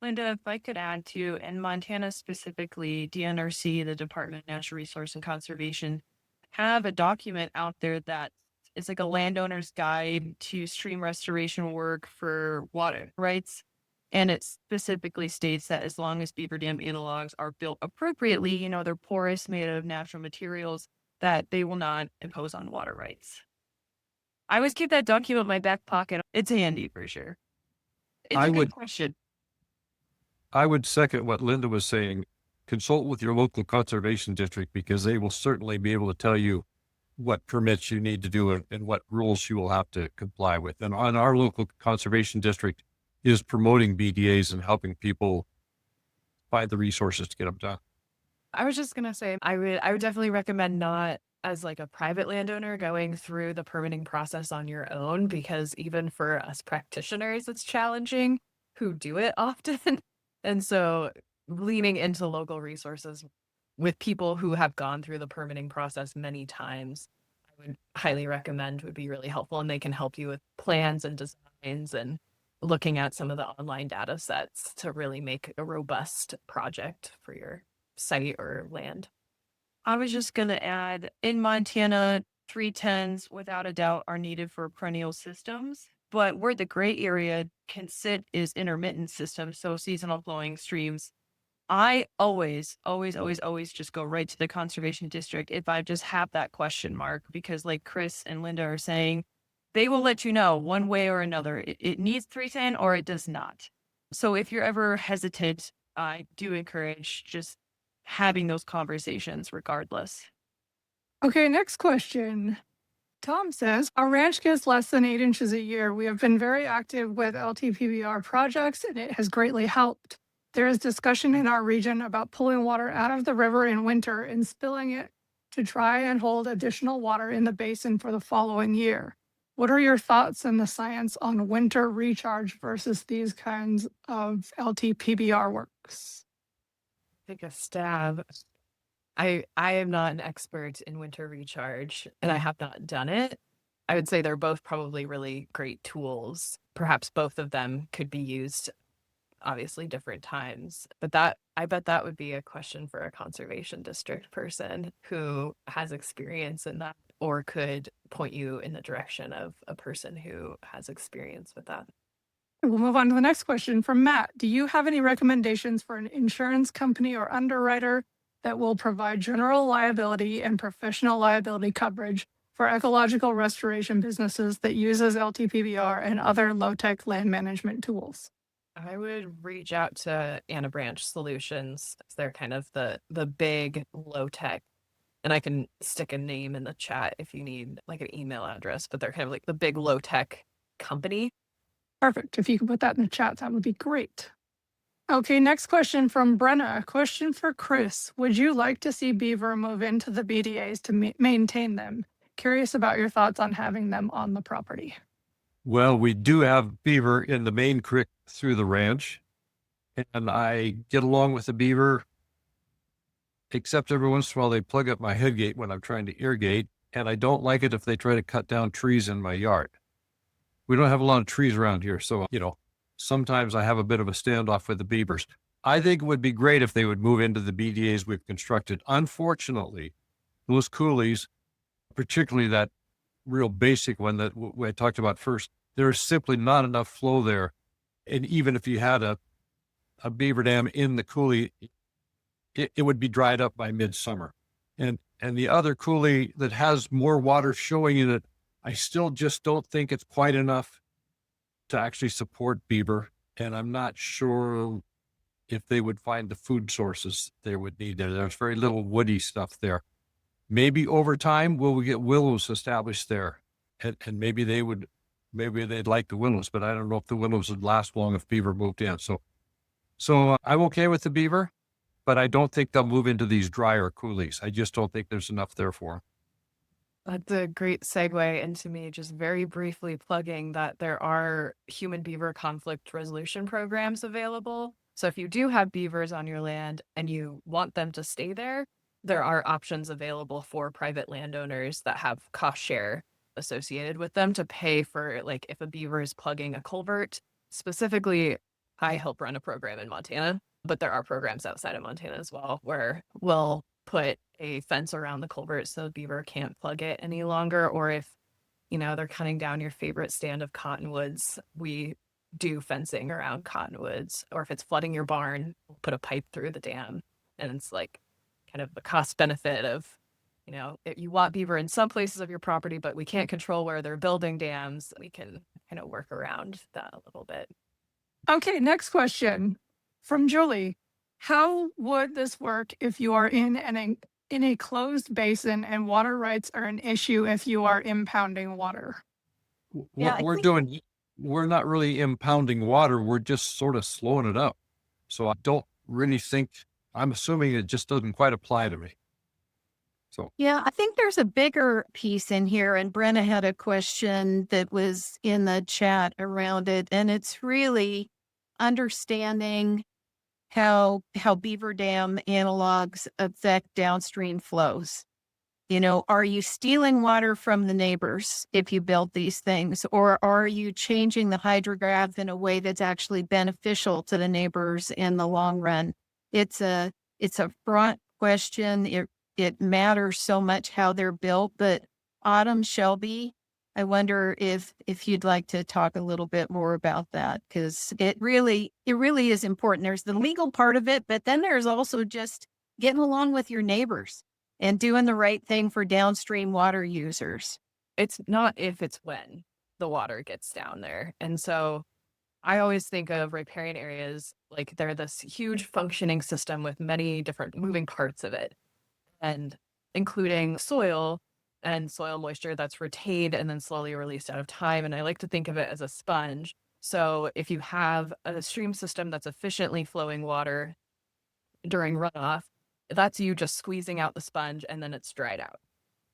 Linda, if I could add to, in Montana specifically, DNRC, the Department of Natural Resource and Conservation, have a document out there that it's like a landowner's guide to stream restoration work for water rights. And it specifically states that as long as beaver dam analogues are built appropriately, they're porous, made out of natural materials, that they will not impose on water rights. I always keep that document in my back pocket. It's handy for sure. It's a good question. I would second what Linda was saying. Consult with your local conservation district because they will certainly be able to tell you what permits you need to do and what rules you will have to comply with. And on our local conservation district is promoting BDAs and helping people find the resources to get them done. I was just going to say, I would definitely recommend not as like a private landowner going through the permitting process on your own, because even for us practitioners, it's challenging who do it often. And so leaning into local resources with people who have gone through the permitting process many times, I would highly recommend would be really helpful. And they can help you with plans and designs and looking at some of the online data sets to really make a robust project for your site or land. I was just going to add, in Montana, 310s without a doubt are needed for perennial systems, but where the gray area can sit is intermittent systems, so seasonal flowing streams. I always just go right to the conservation district if I just have that question mark, because like Chris and Linda are saying, they will let you know one way or another. It needs 310 or it does not. So if you're ever hesitant, I do encourage just having those conversations regardless. Okay, next question. Tom says, our ranch gets less than 8 inches a year. We have been very active with LTPBR projects and it has greatly helped. There is discussion in our region about pulling water out of the river in winter and spilling it to try and hold additional water in the basin for the following year. What are your thoughts and the science on winter recharge versus these kinds of LTPBR works? Take a stab. I am not an expert in winter recharge and I have not done it. I would say they're both probably really great tools. Perhaps both of them could be used obviously different times, but I bet that would be a question for a conservation district person who has experience in that or could point you in the direction of a person who has experience with that. We'll move on to the next question from Matt. Do you have any recommendations for an insurance company or underwriter that will provide general liability and professional liability coverage for ecological restoration businesses that uses LTPBR and other low-tech land management tools? I would reach out to Anna Branch Solutions. They're kind of the big low tech, and I can stick a name in the chat if you need like an email address, but they're kind of like the big low tech company. Perfect. If you could put that in the chat, that would be great. Okay, next question from Brenna. A question for Chris. Would you like to see beaver move into the BDAs to maintain them? Curious about your thoughts on having them on the property. Well, we do have beaver in the main creek through the ranch, and I get along with the beaver, except every once in a while they plug up my headgate when I'm trying to irrigate, and I don't like it if they try to cut down trees in my yard. We don't have a lot of trees around here, so, sometimes I have a bit of a standoff with the beavers. I think it would be great if they would move into the BDAs we've constructed. Unfortunately, those coulees, particularly that real basic one that I talked about first, there's simply not enough flow there. And even if you had a beaver dam in the coulee, it would be dried up by midsummer. And the other coulee that has more water showing in it, I still just don't think it's quite enough to actually support beaver. And I'm not sure if they would find the food sources they would need there. There's very little woody stuff there. Maybe over time, will we get willows established there? And maybe they'd like the willows, but I don't know if the willows would last long if beaver moved in. So I'm okay with the beaver, but I don't think they'll move into these drier coulees. I just don't think there's enough there for them. That's a great segue into me just very briefly plugging that there are human beaver conflict resolution programs available. So if you do have beavers on your land and you want them to stay there, there are options available for private landowners that have cost share associated with them to pay for, like, if a beaver is plugging a culvert. Specifically, I help run a program in Montana, but there are programs outside of Montana as well where we'll put a fence around the culvert so the beaver can't plug it any longer. Or if, they're cutting down your favorite stand of cottonwoods, we do fencing around cottonwoods. Or if it's flooding your barn, we'll put a pipe through the dam. And it's like kind of the cost benefit of, you want beaver in some places of your property, but we can't control where they're building dams. We can kind of work around that a little bit. Okay, next question from Julie. How would this work if you are in a closed basin and water rights are an issue if you are impounding water? What we're doing, we're not really impounding water. We're just sort of slowing it up. So I don't really think, I'm assuming it just doesn't quite apply to me. So Yeah, I think there's a bigger piece in here, and Brenna had a question that was in the chat around it, and it's really understanding how beaver dam analogs affect downstream flows. Are you stealing water from the neighbors if you build these things, or are you changing the hydrograph in a way that's actually beneficial to the neighbors in the long run? It's a front question. It matters so much how they're built. But Autumn, Shelby, I wonder if you'd like to talk a little bit more about that, because it really is important. There's the legal part of it, but then there's also just getting along with your neighbors and doing the right thing for downstream water users. It's not if, it's when the water gets down there. And so I always think of riparian areas like they're this huge functioning system with many different moving parts of it, and including soil and soil moisture that's retained and then slowly released out of time. And I like to think of it as a sponge. So if you have a stream system that's efficiently flowing water during runoff, that's you just squeezing out the sponge and then it's dried out.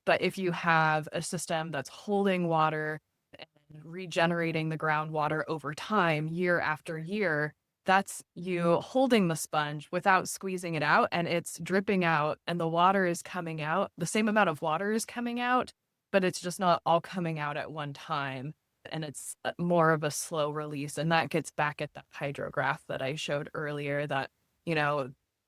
But if you have a system that's holding water and regenerating the groundwater over time, year after year, that's you holding the sponge without squeezing it out, and it's dripping out and the water is coming out. The same amount of water is coming out, but it's just not all coming out at one time. And it's more of a slow release. And that gets back at the hydrograph that I showed earlier, that,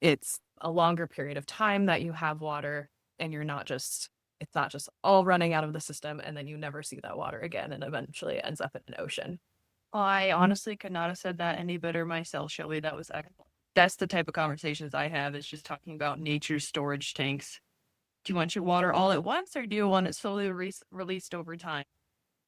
it's a longer period of time that you have water, and it's not just all running out of the system and then you never see that water again and eventually it ends up in an ocean. I honestly could not have said that any better myself, Shelby. That was excellent. That's the type of conversations I have, is just talking about nature's storage tanks. Do you want your water all at once, or do you want it slowly released over time?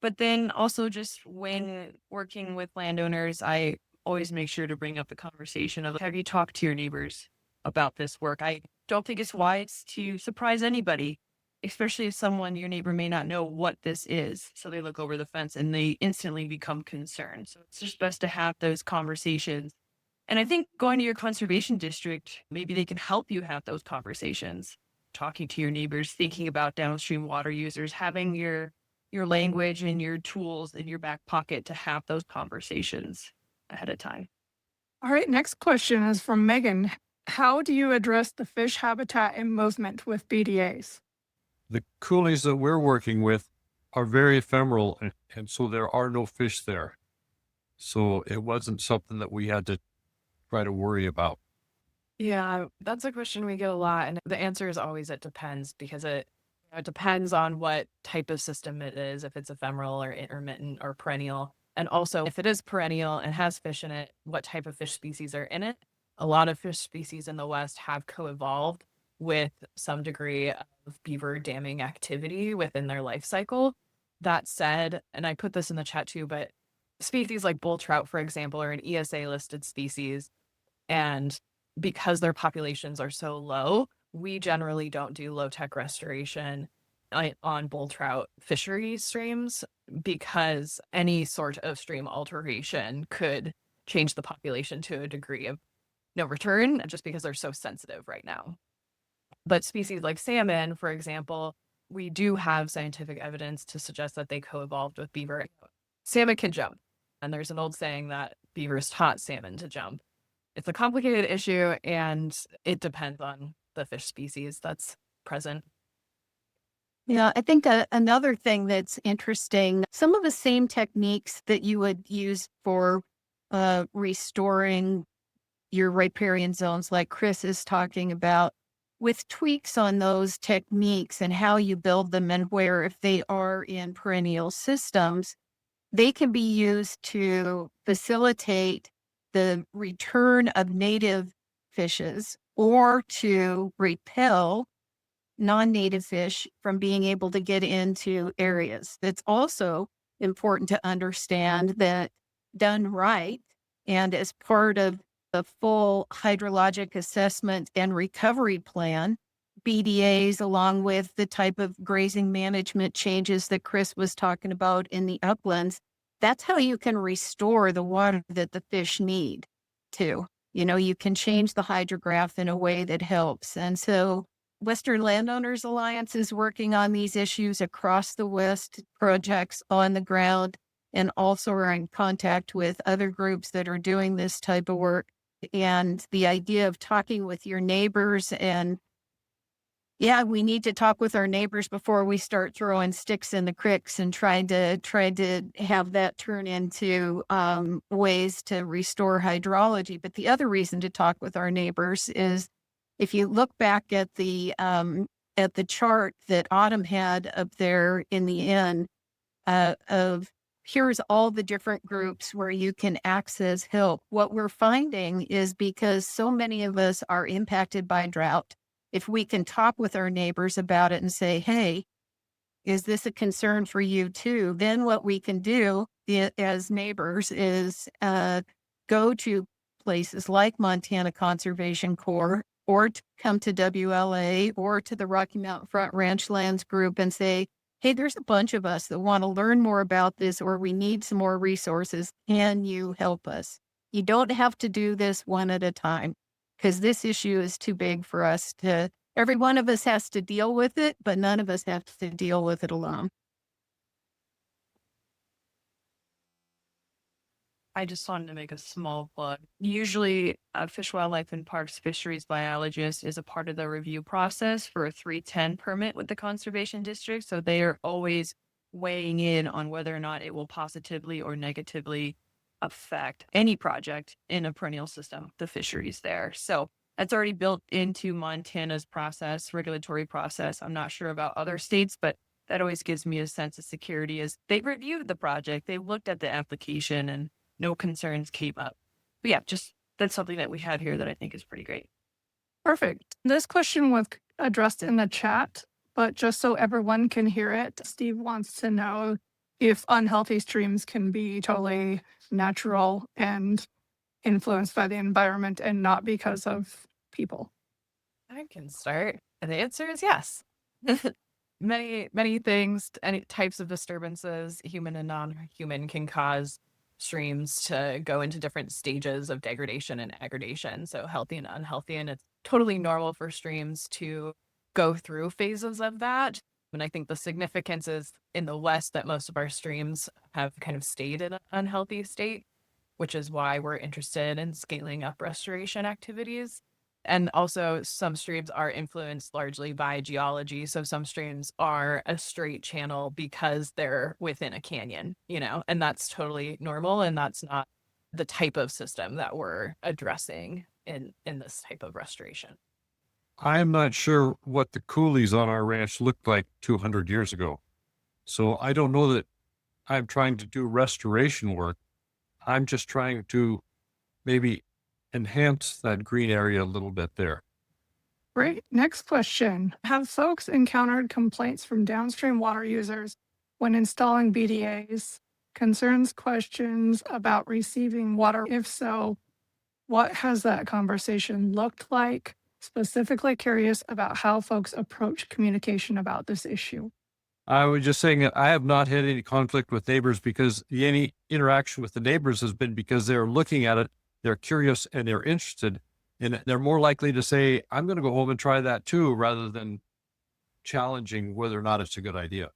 But then also, just when working with landowners, I always make sure to bring up the conversation of, have you talked to your neighbors about this work? I don't think it's wise to surprise anybody, especially if your neighbor may not know what this is. So they look over the fence and they instantly become concerned. So it's just best to have those conversations. And I think going to your conservation district, maybe they can help you have those conversations, talking to your neighbors, thinking about downstream water users, having your language and your tools in your back pocket to have those conversations ahead of time. All right, next question is from Megan. How do you address the fish habitat and movement with BDAs? the coulees that we're working with are very ephemeral, and so there are no fish there. So it wasn't something that we had to try to worry about. Yeah, that's a question we get a lot. And the answer is always it depends, because it depends on what type of system it is, if it's ephemeral or intermittent or perennial. And also, if it is perennial and has fish in it, what type of fish species are in it. A lot of fish species in the West have co-evolved with some degree of beaver damming activity within their life cycle. That said, and I put this in the chat too, but species like bull trout, for example, are an ESA listed species. And because their populations are so low, we generally don't do low-tech restoration on bull trout fishery streams, because any sort of stream alteration could change the population to a degree of no return, just because they're so sensitive right now. But species like salmon, for example, we do have scientific evidence to suggest that they co-evolved with beaver. Salmon can jump, and there's an old saying that beavers taught salmon to jump. It's a complicated issue, and it depends on the fish species that's present. Yeah, I think another thing that's interesting, some of the same techniques that you would use for restoring your riparian zones, like Chris is talking about, with tweaks on those techniques and how you build them, and where, if they are in perennial systems, they can be used to facilitate the return of native fishes, or to repel non-native fish from being able to get into areas. It's also important to understand that, done right, and as part of the full hydrologic assessment and recovery plan, BDAs, along with the type of grazing management changes that Chris was talking about in the uplands, that's how you can restore the water that the fish need too. You can change the hydrograph in a way that helps. And so Western Landowners Alliance is working on these issues across the West, projects on the ground, and also are in contact with other groups that are doing this type of work. And the idea of talking with your neighbors, and yeah, we need to talk with our neighbors before we start throwing sticks in the creeks and trying to have that turn into ways to restore hydrology. But the other reason to talk with our neighbors is, if you look back at the chart that Autumn had up there in the end, of here's all the different groups where you can access help. What we're finding is, because so many of us are impacted by drought, if we can talk with our neighbors about it and say, hey, is this a concern for you too? Then what we can do as neighbors is go to places like Montana Conservation Corps, or to come to WLA or to the Rocky Mountain Front Ranch Lands Group and say, hey, there's a bunch of us that want to learn more about this, or we need some more resources. Can you help us? You don't have to do this one at a time, because this issue is too big for us to, every one of us has to deal with it, but none of us have to deal with it alone. I just wanted to make a small plug. Usually, a Fish, Wildlife, and Parks fisheries biologist is a part of the review process for a 310 permit with the Conservation District. So they are always weighing in on whether or not it will positively or negatively affect any project in a perennial system, the fisheries there. So that's already built into Montana's process, regulatory process. I'm not sure about other states, but that always gives me a sense of security as they reviewed the project. They looked at the application and no concerns came up. But yeah, just that's something that we had here that I think is pretty great. Perfect. This question was addressed in the chat, but just so everyone can hear it, Steve wants to know if unhealthy streams can be totally natural and influenced by the environment and not because of people. I can start. And the answer is yes. Many things, any types of disturbances, human and non-human, can cause streams to go into different stages of degradation and aggradation. So healthy and unhealthy. And it's totally normal for streams to go through phases of that. And I think the significance is in the West that most of our streams have kind of stayed in an unhealthy state, which is why we're interested in scaling up restoration activities. And also, some streams are influenced largely by geology. So some streams are a straight channel because they're within a canyon, and that's totally normal. And that's not the type of system that we're addressing in this type of restoration. I'm not sure what the coulees on our ranch looked like 200 years ago. So I don't know that I'm trying to do restoration work. I'm just trying to maybe enhance that green area a little bit there. Great. Next question. Have folks encountered complaints from downstream water users when installing BDAs? Concerns, questions about receiving water? If so, what has that conversation looked like? Specifically curious about how folks approach communication about this issue. I was just saying that I have not had any conflict with neighbors, because any interaction with the neighbors has been because they're looking at it, they're curious, and they're interested. And they're more likely to say, I'm going to go home and try that too, rather than challenging whether or not it's a good idea.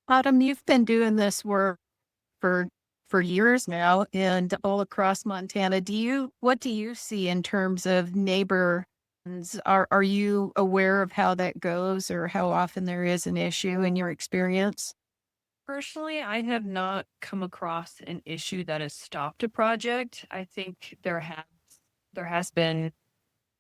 Autumn, you've been doing this work for years now and all across Montana. What do you see in terms of neighbor? Are you aware of how that goes, or how often there is an issue in your experience? Personally, I have not come across an issue that has stopped a project. I think there has been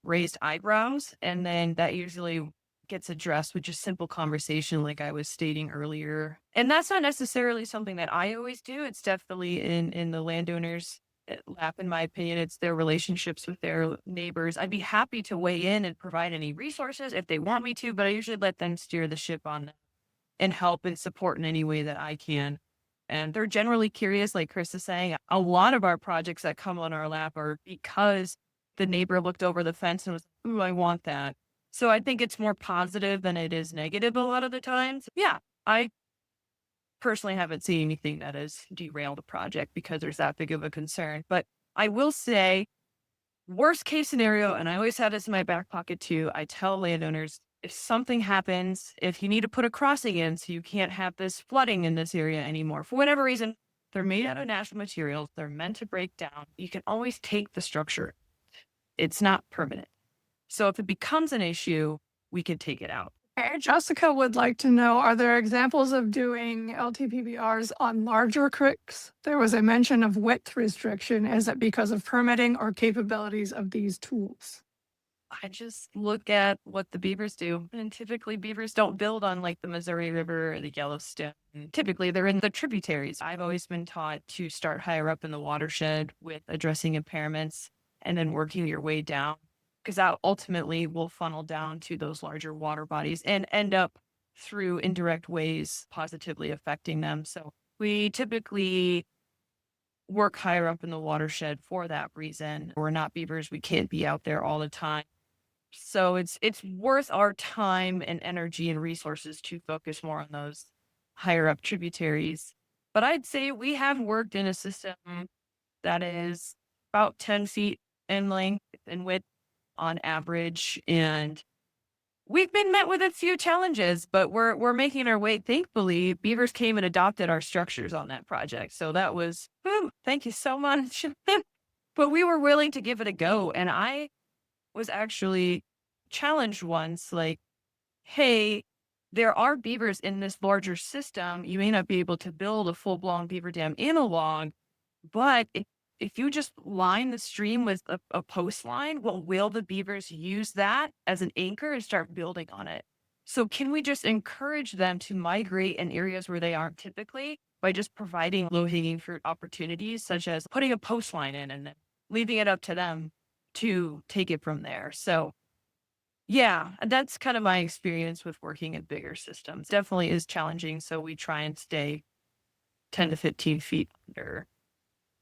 raised eyebrows, and then that usually gets addressed with just simple conversation, like I was stating earlier. And that's not necessarily something that I always do. It's definitely in the landowners' lap, in my opinion. It's their relationships with their neighbors. I'd be happy to weigh in and provide any resources if they want me to, but I usually let them steer the ship on that and help and support in any way that I can. And they're generally curious, like Chris is saying. A lot of our projects that come on our lap are because the neighbor looked over the fence and was, ooh, I want that. So I think it's more positive than it is negative a lot of the times. Yeah, I personally haven't seen anything that has derailed a project because there's that big of a concern. But I will say, worst case scenario, and I always have this in my back pocket too, I tell landowners, if something happens, if you need to put a crossing in so you can't have this flooding in this area anymore, for whatever reason, they're made out of natural materials. They're meant to break down. You can always take the structure. It's not permanent. So if it becomes an issue, we can take it out. Okay, Jessica would like to know, are there examples of doing LTPBRs on larger creeks? There was a mention of width restriction. Is it because of permitting or capabilities of these tools? I just look at what the beavers do. And typically beavers don't build on like the Missouri River or the Yellowstone. Typically they're in the tributaries. I've always been taught to start higher up in the watershed with addressing impairments and then working your way down, because that ultimately will funnel down to those larger water bodies and end up through indirect ways positively affecting them. So we typically work higher up in the watershed for that reason. We're not beavers. We can't be out there all the time. So it's worth our time and energy and resources to focus more on those higher up tributaries. But I'd say we have worked in a system that is about 10 feet in length and width on average. And we've been met with a few challenges, but we're making our way. Thankfully, beavers came and adopted our structures on that project. So that was, thank you so much. But we were willing to give it a go. And I was actually challenged once, like, hey, there are beavers in this larger system. You may not be able to build a full-blown beaver dam analog, but if you just line the stream with a post line, well, will the beavers use that as an anchor and start building on it? So can we just encourage them to migrate in areas where they aren't typically by just providing low-hanging fruit opportunities, such as putting a post line in and then leaving it up to them to take it from there? So yeah, that's kind of my experience with working in bigger systems. Definitely is challenging. So we try and stay 10 to 15 feet under.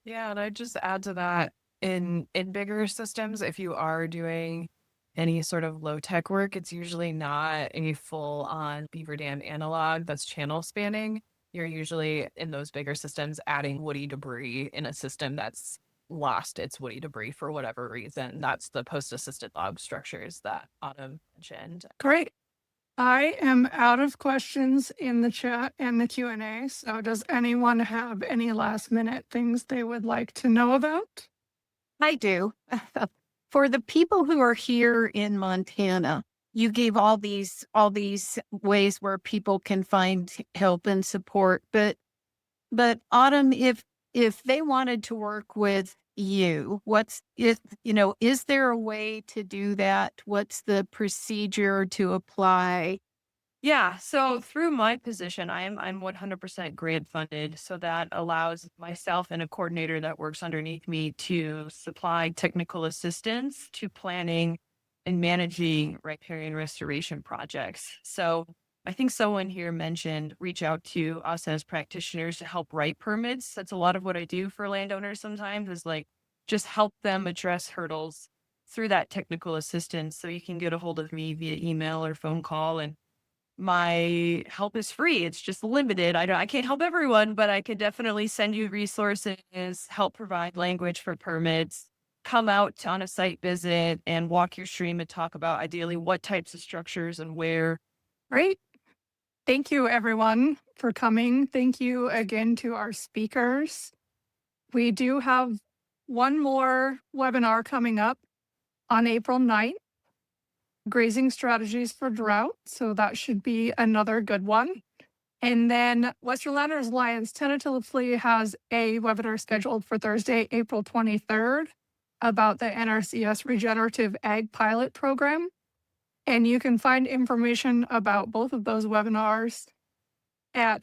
Yeah, and I'd just add to that, in bigger systems, if you are doing any sort of low tech work, it's usually not a full on beaver dam analog that's channel spanning. You're usually in those bigger systems adding woody debris in a system that's lost its woody debris for whatever reason. That's the post assisted log structures that Autumn mentioned. Great. I am out of questions in the chat and the Q&A. So does anyone have any last minute things they would like to know about? I do. For the people who are here in Montana, you gave all these ways where people can find help and support. But Autumn, if they wanted to work with you, is there a way to do that? What's the procedure to apply? Yeah, so through my position, I'm 100% grant funded, so that allows myself and a coordinator that works underneath me to supply technical assistance to planning and managing riparian restoration projects. So I think someone here mentioned reach out to us as practitioners to help write permits. That's a lot of what I do for landowners sometimes, is like just help them address hurdles through that technical assistance. So you can get a hold of me via email or phone call, and my help is free. It's just limited. I can't help everyone, but I could definitely send you resources, help provide language for permits, come out on a site visit and walk your stream and talk about ideally what types of structures and where. Great. Thank you, everyone, for coming. Thank you again to our speakers. We do have one more webinar coming up on April 9th, Grazing Strategies for Drought. So that should be another good one. And then Western Landowners Alliance tentatively has a webinar scheduled for Thursday, April 23rd, about the NRCS Regenerative Ag Pilot Program. And you can find information about both of those webinars at